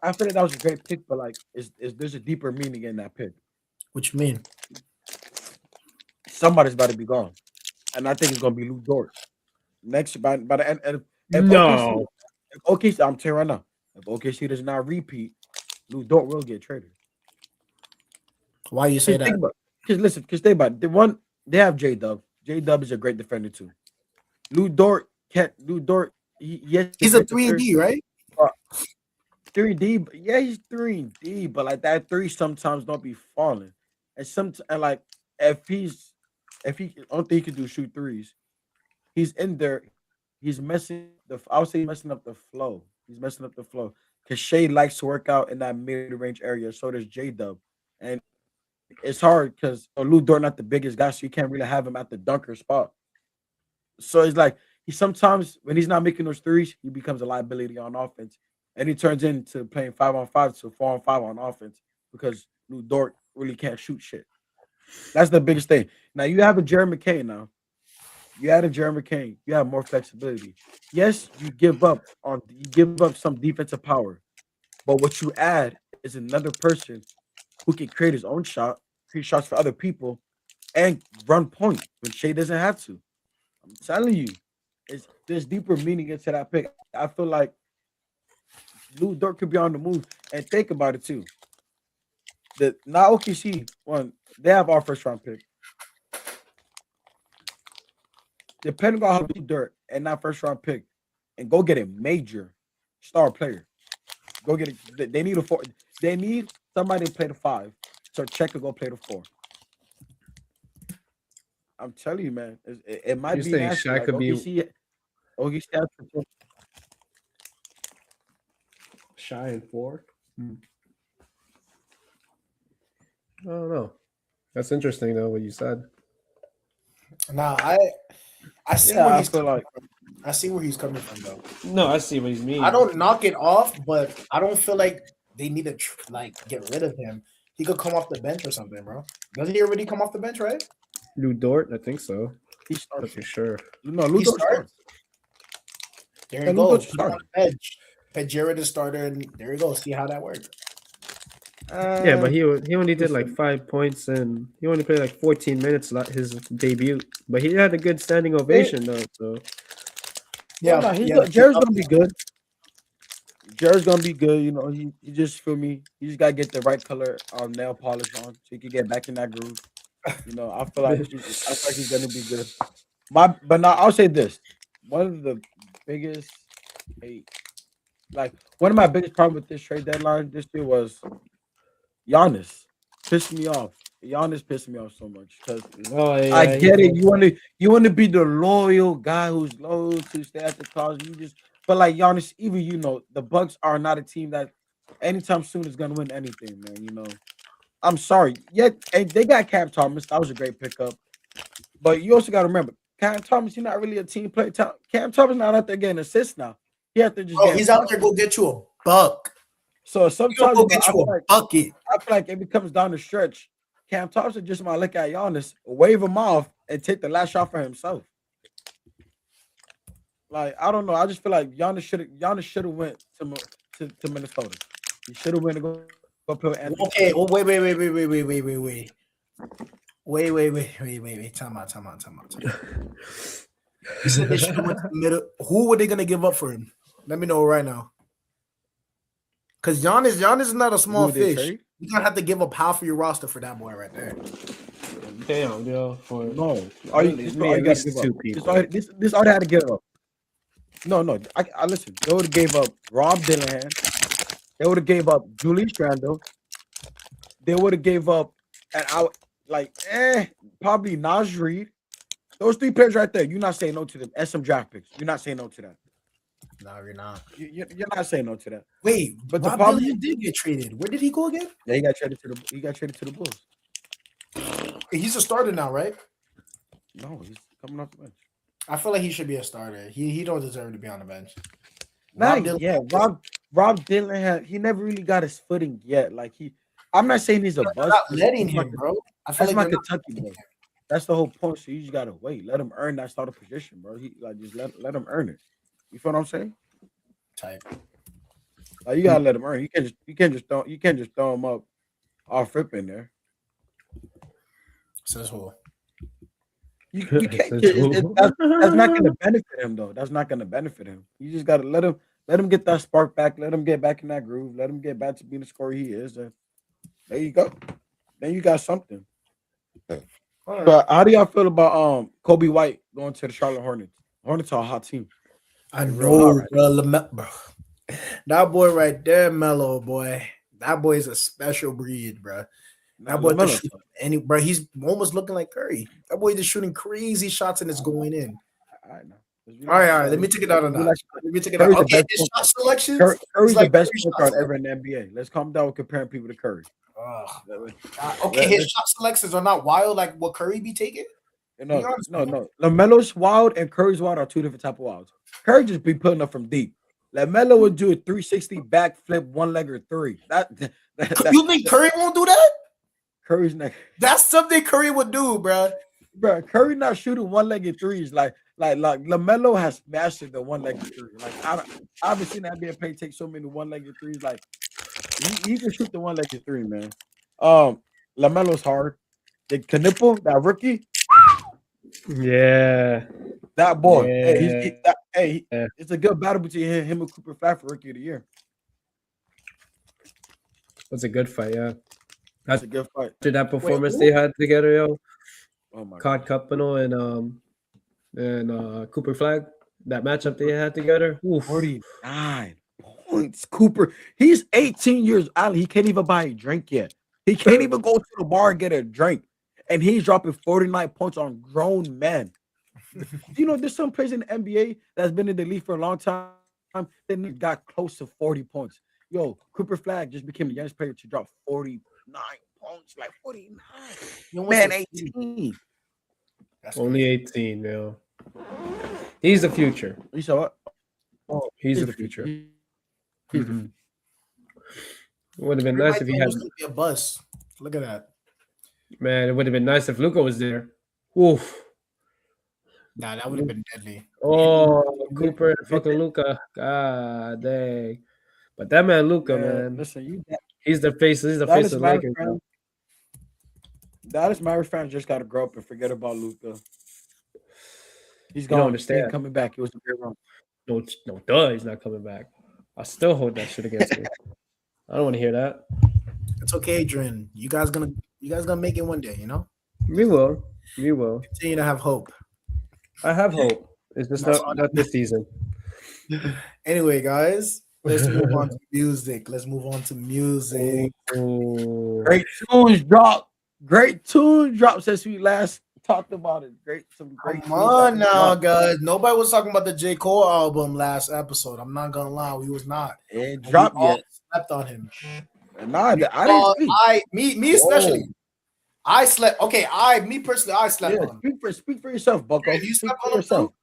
I feel like that was a great pick, but like, there's a deeper meaning in that pick. What you mean? Somebody's about to be gone, and I think it's gonna be Lou Dort next by the end. If No. OKC, I'm telling you right now, if OKC does not repeat, Lou Dort will get traded. Why you say that? Because think about it. They have J Dub. J Dub is a great defender too. Lou Dort can't. Lou Dort. He's a 3D, right? 3D. Yeah, he's 3D, but like that 3 sometimes don't be falling, and like if he only thing he can do is shoot 3s. He's in there. He's I would say he's messing up the flow. He's messing up the flow because Shea likes to work out in that mid-range area. So does J Dub, and it's hard because Lou Dort not the biggest guy, so you can't really have him at the dunker spot. So it's like he sometimes when he's not making those 3s, he becomes a liability on offense, and he turns into playing 5-on-5 to 4-on-5 on offense because Lou Dort really can't shoot shit. That's the biggest thing. Now you have a Jeremy McCain now. You add a Jeremy McCain, you have more flexibility. Yes, you give up some defensive power, but what you add is another person who can create his own shot, create shots for other people, and run point when Shea doesn't have to. I'm telling you, there's deeper meaning into that pick. I feel like Lou Dort could be on the move, and think about it too. Now OKC they have our first round pick. depending on how you dirt and not first round pick, and go get a major star player. Go get it. They need a 4. They need somebody to play the 5. So check to go play the 4. I'm telling you, man, it might You're be saying nasty. Shaq Like could be OKC has potential. shy in 4? I don't know. That's interesting though what you said. Nah, I see Yeah, where I he's feel coming like from. I see where he's coming from though. No, I see what you mean. I don't knock it off, but I don't feel like they need to like get rid of him. He could come off the bench or something, bro. Doesn't he already come off the bench, right? Lou Dort, I think so. he Not starts. too sure. No, He Ludo starts. starts. There Yeah, you Lou go. Dort Put him on starts. the bench. Put Jared as starter, and there you go. See how that works. Yeah, but he only did like Listen. 5 points and he only played like 14 minutes his debut. But he had a good standing Hey, ovation though. So yeah, Yeah, no, yeah. Jared's gonna be good. Jared's gonna be good. You know, he just feel me. He just gotta get the right color nail polish on so he can get back in that groove. You know, I feel like he's gonna be good. But now I'll say this: one of the biggest, hey, like one of my biggest problems with this trade deadline this year was Giannis. Pissed me off. Giannis pissed me off so much because oh I yeah, get it. You want to be the loyal guy who's loyal to stay at the cause. But like Giannis, even the Bucks are not a team that anytime soon is gonna win anything, man. I'm sorry. Yet they got Cam Thomas. That was a great pickup. But you also got to remember, Cam Thomas, he's not really a team player. Cam Thomas not out there getting assists now. He have to just Bro, get he's out there go get you a buck. So He gonna sometimes, go bro, get you a bucket. I feel like it becomes down the stretch. Cam Thompson just might look at Giannis, wave him off, and take the last shot for himself. Like I don't know. I just feel like Giannis should have went to Minnesota. He should have went to go play with Anthony. Okay. Oh, wait. Time out. You said they should have went to the middle. Who were they gonna give up for him? Let me know right now. Because Giannis is not a small Who they fish. trade? You gotta have to give up half of your roster for that boy right there. damn, yo. For No, all you, this is all you at got least to give 2 up. people. This all they had to give up. No. I listen. They would have gave up Rob Dillingham. They would have gave up Julius Randle. They would have gave up, and probably Naj Reid. Those 3 players right there. You're not saying no to them. And some draft picks. You're not saying no to that. No, you're not. You're not saying no to that. Wait, But Rob the problem Dillingham did get traded. Where did he go again? Yeah, he got traded to the Bulls. He's a starter now, right? No, he's coming off the bench. I feel like he should be a starter. He don't deserve to be on the bench. Rob Dillingham, he never really got his footing yet. Like I'm not saying he's a bust. Not letting him, bro. I feel That's like my Kentucky boy. That's the whole point. So you just gotta wait. Let him earn that starter position, bro. Just let him earn it. You feel what I'm saying? type. Like you gotta let him earn. You can't just throw him up off rip in there. Says who? You can't. That's not gonna benefit him though. That's not gonna benefit him. You just gotta let him get that spark back. Let him get back in that groove. Let him get back to being the scorer he is. And there you go. Then you got something. Right. But how do y'all feel about Kobe White going to the Charlotte Hornets? Hornets are a hot team. I know, bro. That boy right there, Melo boy. That boy is a special breed, bro. That boy just shoot bro, he's almost looking like Curry. That boy just shooting crazy shots and it's going in. I know. All right. Let me take it out a notch. Let me take it out. Okay, his shot selections. Curry's the best point guard ever in the NBA. Let's calm down with comparing people to Curry. Okay, his shot selections are not wild like what Curry be taking. No. LaMelo's wild and Curry's wild are 2 different type of wilds. Curry just be putting up from deep. LaMelo would do a 360 backflip, 1-legger 3. You think Curry won't do that? Curry's not. That's something Curry would do, bro. Bro, Curry not shooting 1-legged threes like LaMelo has mastered the 1-legged 3. Like I haven't seen that NBA player take so many 1-legged threes. Like he can shoot the 1-legged 3, man. LaMelo's hard. The Knipple, that rookie. Yeah, that boy. Yeah. It's a good battle between him and Cooper Flat for Rookie of the Year. That's a good fight. Yeah, that's a good fight. After that performance they had together, yo. Oh my God, Capano and and Cooper Flag. That matchup they had together. Oof. 49 points. Cooper, he's 18 years old. He can't even buy a drink yet. He can't even go to the bar and get a drink. And he's dropping 49 points on grown men. You know, there's some players in the NBA that's been in the league for a long time. Then got close to 40 points. Yo, Cooper Flag just became the youngest player to drop 49 points. Like 49. Man, 18. That's Only 18, yo. He's the future. You saw what? Oh, he's the future. Mhm. It would have been nice if he had. Be a bus. Look at that. Man, it would have been nice if Luca was there. Oof. Nah, that would have been deadly. Oh, Cooper and fucking Luca. God dang. But that man, Luca, man. Listen, he's the face. He's the face of the Lakers. Dallas Mavericks fans just got to grow up and forget about Luca. He's You gone. don't understand. He ain't coming back. It was a great run. No, duh, he's not coming back. I still hold that shit against me. I don't want to hear that. It's okay, Dren. You guys gonna make it one day, you know? We will. Continue to have hope. I have hope. It's just not this season. Anyway, guys, let's move on to music. Ooh. Great tunes drop. Great tunes drop since we last talked about it. Some great. Come on now, guys. Nobody was talking about the J. Cole album last episode. I'm not gonna lie, we was not. It dropped We all yet. slept on him. Nah, I didn't speak. Me especially. I slept. Okay, me personally, I slept on him. Speak for yourself, Bucko. Hey, you Speak slept for on him yourself. too?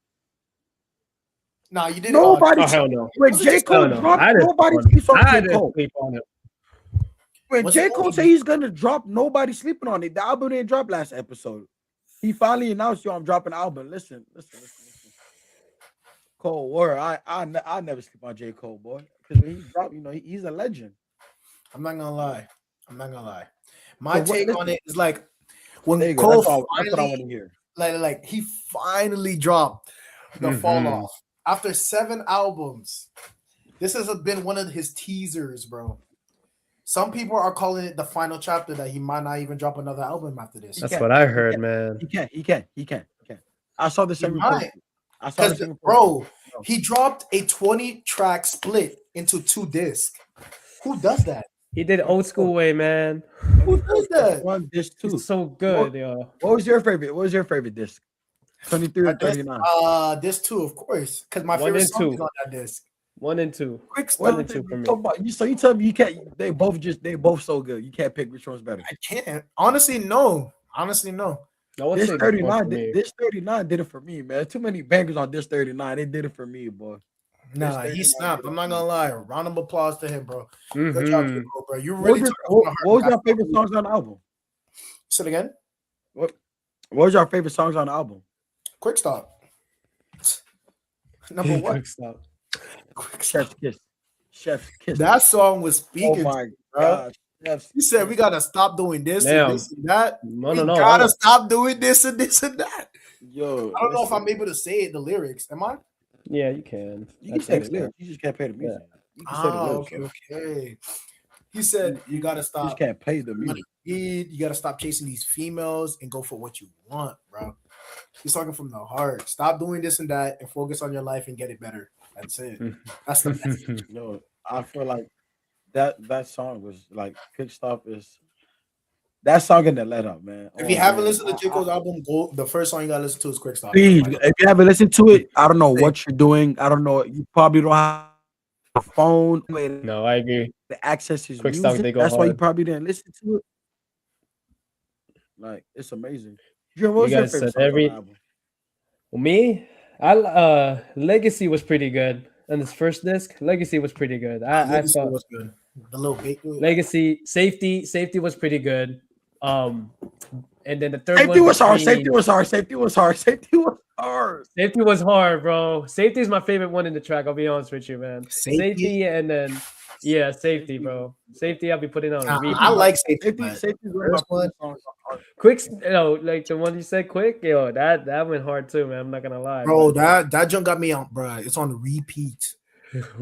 Nah, you didn't. Nobody. Oh, hell no. When J. Cole dropped, nobody sleeps on J. Cole. Sleep on it. When What's J. the Cole movie? say he's gonna drop, nobody sleeping on it. The album didn't drop last episode. He finally announced, "Yo, I'm dropping an album." Listen. Cole War, I never sleep on J. Cole, boy. Because when he dropped, you know, he's a legend. I'm not gonna lie. My So take on it is like when There you go. Cole That's what I want finally, to hear. like he finally dropped the Fall Off after 7 albums. This has been one of his teasers, bro. Some people are calling it the final chapter, that he might not even drop another album after this. That's what I heard, man. He can't. I saw the same He report. might. I saw the Because, same report. bro, he dropped a 20-track split into 2 discs. Who does that? He did old school way, man. Who does that? One disc too. He's so good, yo. What was your favorite disc? 23 or 39? Disc 2, of course. Because my 1 favorite and song 2. is on that disc. 1 and 2. Quick One stop. and 2 for me. So you tell me you can't. They both so good. You can't pick which one's better. I can't. Honestly, no. I would This say both for 39. me. This 39 did it for me, man. Too many bangers on this 39. They did it for me, boy. Nah, he snapped. I'm not gonna lie. Round of applause to him, bro. Good Mhm. job, J. Cole, bro. You What really was, took it your, from the what was heart. your favorite songs on the album? Say it again. What was your favorite songs on the album? Quick stop. Number one. Quick stop. Quick stop. Chef's Kiss. Chef's Kiss. That song was Oh speaking. my bro. gosh. Chef's He said we Kiss. gotta stop doing this Damn. and this and that. No. We gotta stop doing this and this and that. Yo, I don't know if listen. I'm able to say it, the lyrics. Am I? Yeah, you can. You can say the lyrics. You just can't play the music. You can say the lyrics. Okay. He said you gotta You just stop. can't play the music. You gotta stop chasing these females and go for what you want, bro. He's talking from the heart. Stop doing this and that and focus on your life and get it better. That's it. That's the message. Yo, I feel like that song was like Quick Stop is that song in the let up, man. If you haven't listened to J. Cole's album, go. The first song you gotta listen to is Quick Stop. Please, if you haven't listened to it, I don't know what you're doing. I don't know. You probably don't have a phone with No, I agree. the access his Quick music. Stop, they go That's why you hard. probably didn't listen to it. Like it's amazing. What You was your guys favorite said song on the album? Well, me, Legacy was pretty good. On this first disc, Legacy was pretty good. I Legacy thought was good. The little bait. Legacy, Safety was pretty good. And then the third Safety one was hard. between- Safety was hard. Safety was hard. Safety was hard. Safety was hard, bro. Safety is my favorite one in the track. I'll be honest with you, man. Safety? Safety and then Safety, bro. Safety, I'll be putting on. Nah, repeat. I like Safety. Safety, man. safety is one of my First one. favorite songs on art. Quick, like the one you said, quick, that went hard too, man. I'm not gonna lie, Bro, that junk got me on, bro. It's on repeat.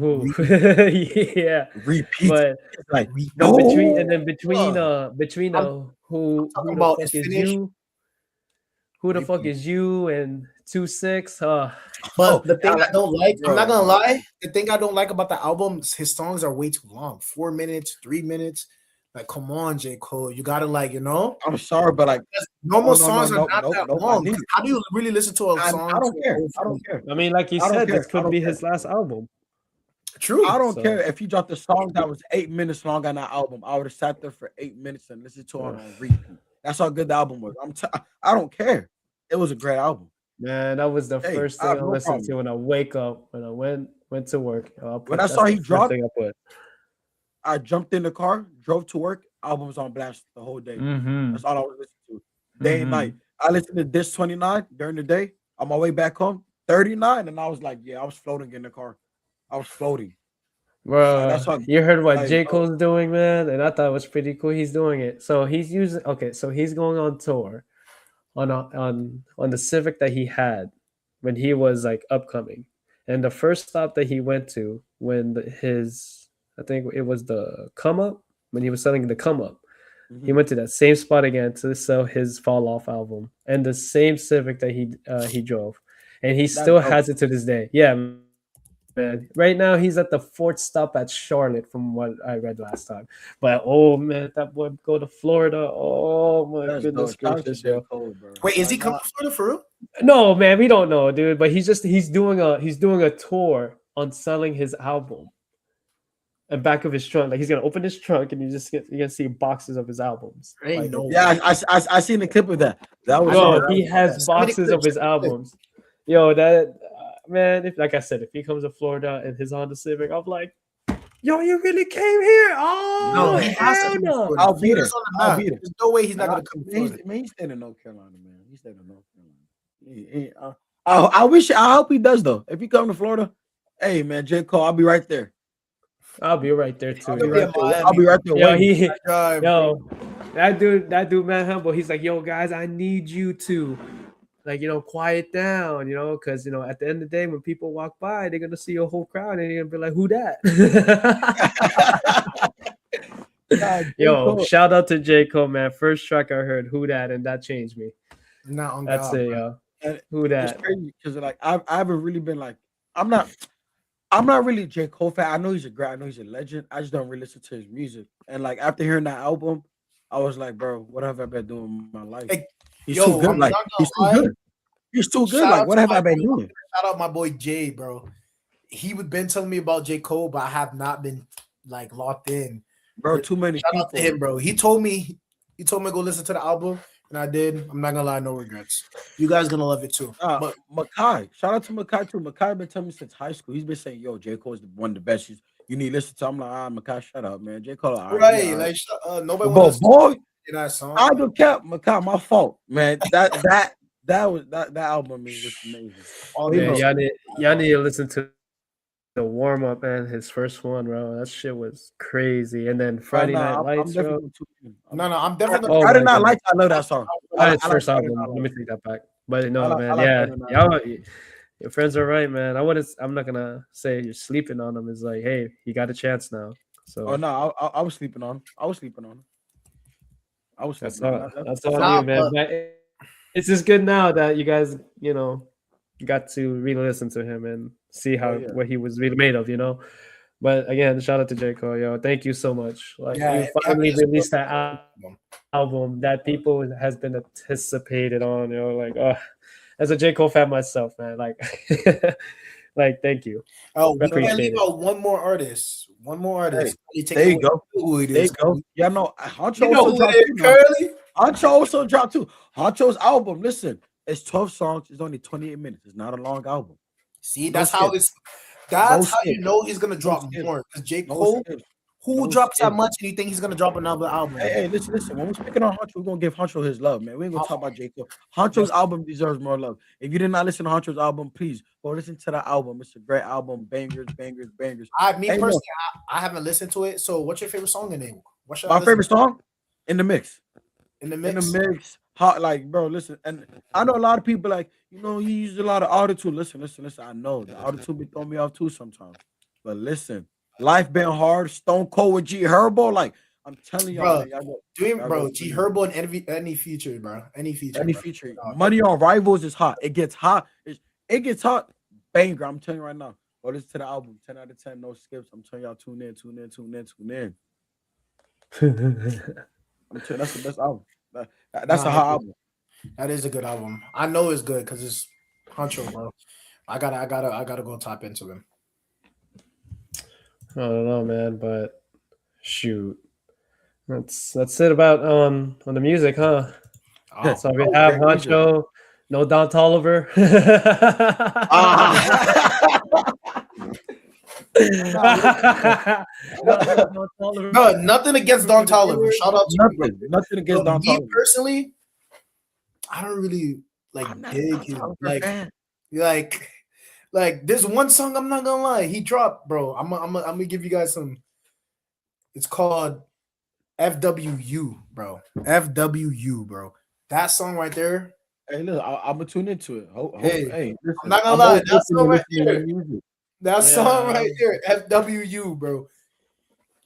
Ooh. Yeah, Repeat. but Like no, no. between I'm who talking the about fuck his is finish. you? Who the Maybe. fuck is you and 2-6? But Oh, the thing I don't like, I'm bro. not gonna lie. The thing I don't like about the album, his songs are way too long. 4 minutes, 3 minutes. Like, come on, J. Cole, you gotta I'm sorry, but like, normal no, songs are not that I long. need it. How do you really listen to a song? I don't to care. go I don't from- care. I mean, like you I don't said, care. this I could don't be care. his last album. True. I don't So- care if he dropped a song that was 8 minutes long on that album. I would have sat there for 8 minutes and listened to it on repeat. That's how good the album was. I don't care. It was a great album. Man, that was the Hey, first I thing have I no listened problem. to when I wake up, when I went to work. When I saw he dropped, thing I put. I jumped in the car, drove to work. Album was on blast the whole day. Mm-hmm. That's all I was listening to. Day and night. I listened to this 29 during the day. On my way back home, 39, and I was like, yeah, I was floating in the car. I was floating. Bro, that's how you heard what like, J. Cole's doing, man, and I thought it was pretty cool. He's doing it. So he's using so he's going on tour on the Civic that he had when he was like upcoming. And the first stop that he went to when I think it was the Come Up, when he was selling the Come Up. He went to that same spot again to sell his Fall Off album and the same Civic that he drove, and he still has it to this day. Yeah, man. Right now he's at the fourth stop at Charlotte, from what I read last time. But oh man, that boy go to Florida. Oh my goodness gracious, yo. Wait, is he coming to Florida for real? No, man, we don't know, dude. But he's doing a tour on selling his album. And back of his trunk, like he's gonna open his trunk, and you're gonna see boxes of his albums. Like, yeah, I seen the clip of that. That was he has boxes of his albums. Yo, that man, if like I said, if he comes to Florida and his Honda Civic, I'm like, yo, you really came here? Oh, no, he has to. no. I'll be there. I'll be there. There's no way he's not gonna come to Florida. He's staying in North Carolina, man. He's staying in North Carolina. I hope he does though. If he come to Florida, hey man, J. Cole, I'll be right there. I'll be right there too. I'll be right there. Yo, that dude, man, humble. He's like, yo, guys, I need you to, like, quiet down, because at the end of the day, when people walk by, they're gonna see a whole crowd and they're gonna be like, who that? Yo, shout out to J. Cole, man. First track I heard, who that, and that changed me. That's it, yo. Who that? It's crazy because like I haven't really been like I'm not really a J. Cole fan. I know he's a legend. I just don't really listen to his music. And like after hearing that album, I was like, bro, what have I been doing in my life? Hey, he's too good. Like he's too good. He's too good. Like what have I been doing? Shout out my boy Jay, bro. He would been telling me about J. Cole, but I have not been like locked in. Bro, too many Shout people. out to him, bro. He told me to go listen to the album, and I did. I'm not gonna lie, no regrets. You guys gonna love it too. But Makai, shout out to Makai too. Makai been telling me since high school. He's been saying, "Yo, J. Cole is one of the best. You need to listen to." I'm like, Makai, shut up, man. J. Cole, right? Like, nobody wants to boy, in that song. I don't care, Makai. My fault, man. That album was amazing. Y'all need to listen to the warm up and his first one, bro. That shit was crazy. And then Friday Night Lights, bro. I'm definitely. I did not like. I love that song. His first album. Let me take that back. But no, man, y'all, your friends are right, man. I'm not gonna say you're sleeping on him. It's like, hey, he got a chance now. So. Oh no, I was sleeping on him. That's all you, man. It's just good now that you guys, got to re-listen to him and see what he was really made of, But again, shout out to J. Cole, yo. Thank you so much. Like you finally released that album that people has been anticipated on, Like, as a J. Cole fan myself, man, like, like, thank you. Oh, we can leave out one more artist. Hey, there you go. There you go. Yeah, no, Hunxho also dropped too. Hunxho's album, listen, it's 12 songs. It's only 28 minutes. It's not a long album. See, that's how you know he's gonna drop more. Because J. Cole, who drops that much and you think he's gonna drop another album? Hey, listen. When we're speaking on Hunxho, we're gonna give Hunxho his love, man. We ain't gonna talk about J. Cole. Hunxho's album deserves more love. If you did not listen to Hunxho's album, please go listen to that album. It's a great album. Bangers. Personally, I haven't listened to it. So, what's your favorite song in it? My favorite song? In the Mix. Hot, like, bro, listen. And I know a lot of people like, he uses a lot of auto-tune. Listen. I know the auto-tune be throwing me off too sometimes. But listen, life been hard. Stone Cold with G Herbo. Like, I'm telling y'all, Bro, man, y'all go, doing y'all bro, go G crazy. Herbo and any feature, bro. Any feature, Any bro. feature. No, Money on Rivals is hot. It gets hot. It gets hot. Banger. I'm telling you right now. Go listen to the album. 10 out of 10. No skips. I'm telling y'all, tune in. I'm telling you, that's the best album. That's a nah, hot album. that is a good album. I know it's good because it's Hunxho, bro. I gotta go tap into him. I don't know, man, but shoot, that's it about on the music, huh? Oh, So we Oh, have great music. Hunxho, no Don Tolliver. Ah. No Don Toliver. no, nothing against Don Toliver. Shout out to you, brother. Nothing against But Don me Toliver. personally, I don't really like I'm not a dig Don his Toliver fan. like there's one song I'm not gonna lie he dropped, bro. I'm gonna give you guys some. It's called FWU, bro. FWU, bro. That song right there. Hey, look, I'm gonna tune into it. Hey, Hey, I'm listen, not gonna I'm lie. always That open to song right listening there. to music. That song Yeah. right there. FWU, bro.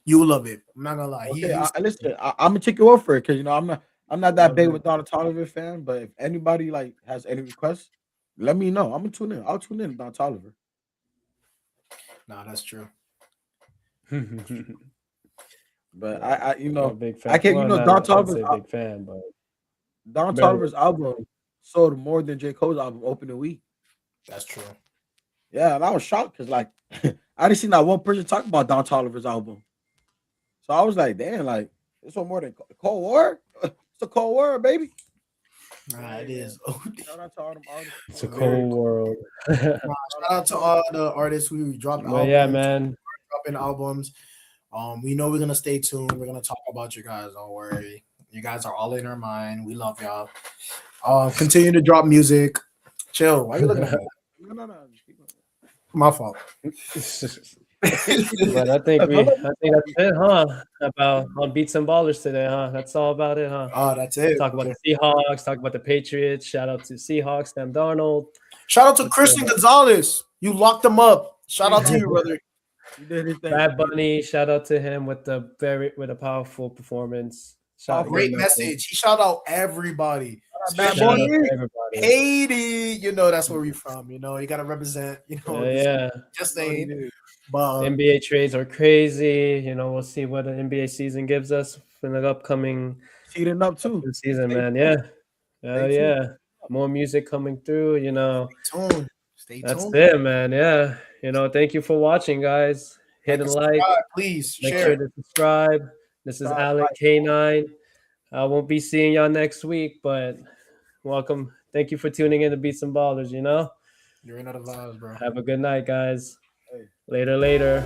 You'll love it. I'm not gonna lie. Okay, listen, I'm gonna take you over for it because I'm not that big Love with Don Toliver fan. But if anybody like has any requests, let me know. I'm gonna tune in. I'll tune in to Don Toliver. Nah, that's true. it. But Yeah, I I'm a big fan. I can't Well, Don I wouldn't Toliver's say big fan, but Don very Toliver's album sold more than J. Cole's album opening week. That's true. Yeah, and I was shocked because like I didn't see not one person talk about Don Toliver's album. So I was like, damn, like this one more than Cold War. It's a Cold War, baby. Nah, it is. Shout out to all them artists. it's a Very cold world. Shout out to all the artists who dropped But yeah, albums, man. dropping albums. We know we're gonna stay tuned. We're gonna talk about you guys. Don't worry. You guys are all in our mind. We love y'all. Continue to drop music. Chill. Why you looking at me? No. My fault. But I think that's it, huh? About on Beats and Ballers today, huh? That's all about it, huh? Oh, that's it. Talk about the Seahawks, talk about the Patriots. Shout out to Seahawks, Sam Darnold. Shout out to Christian Gonzalez. You locked him up. Shout out to you, brother. You did his thing. Bad Bunny, shout out to him with a powerful performance. Great message. He shout out everybody. Bad Shout out Bunny. to everybody. Haiti, you know that's where we from. You know you gotta represent. You know, Yeah. just saying. But NBA trades are crazy. You know, we'll see what the NBA season gives us for the upcoming Heating up too. season, man. Yeah. Yeah. More music coming through, you know. Stay tuned. That's it, man. Yeah. You know, thank you for watching, guys. Hit a like. Please. Make Share. sure to subscribe. This is Alec K9. I won't be seeing y'all next week, but welcome. Thank you for tuning in to Beats and Ballers, you know? You're in out of vibes, bro. Have a good night, guys. Later.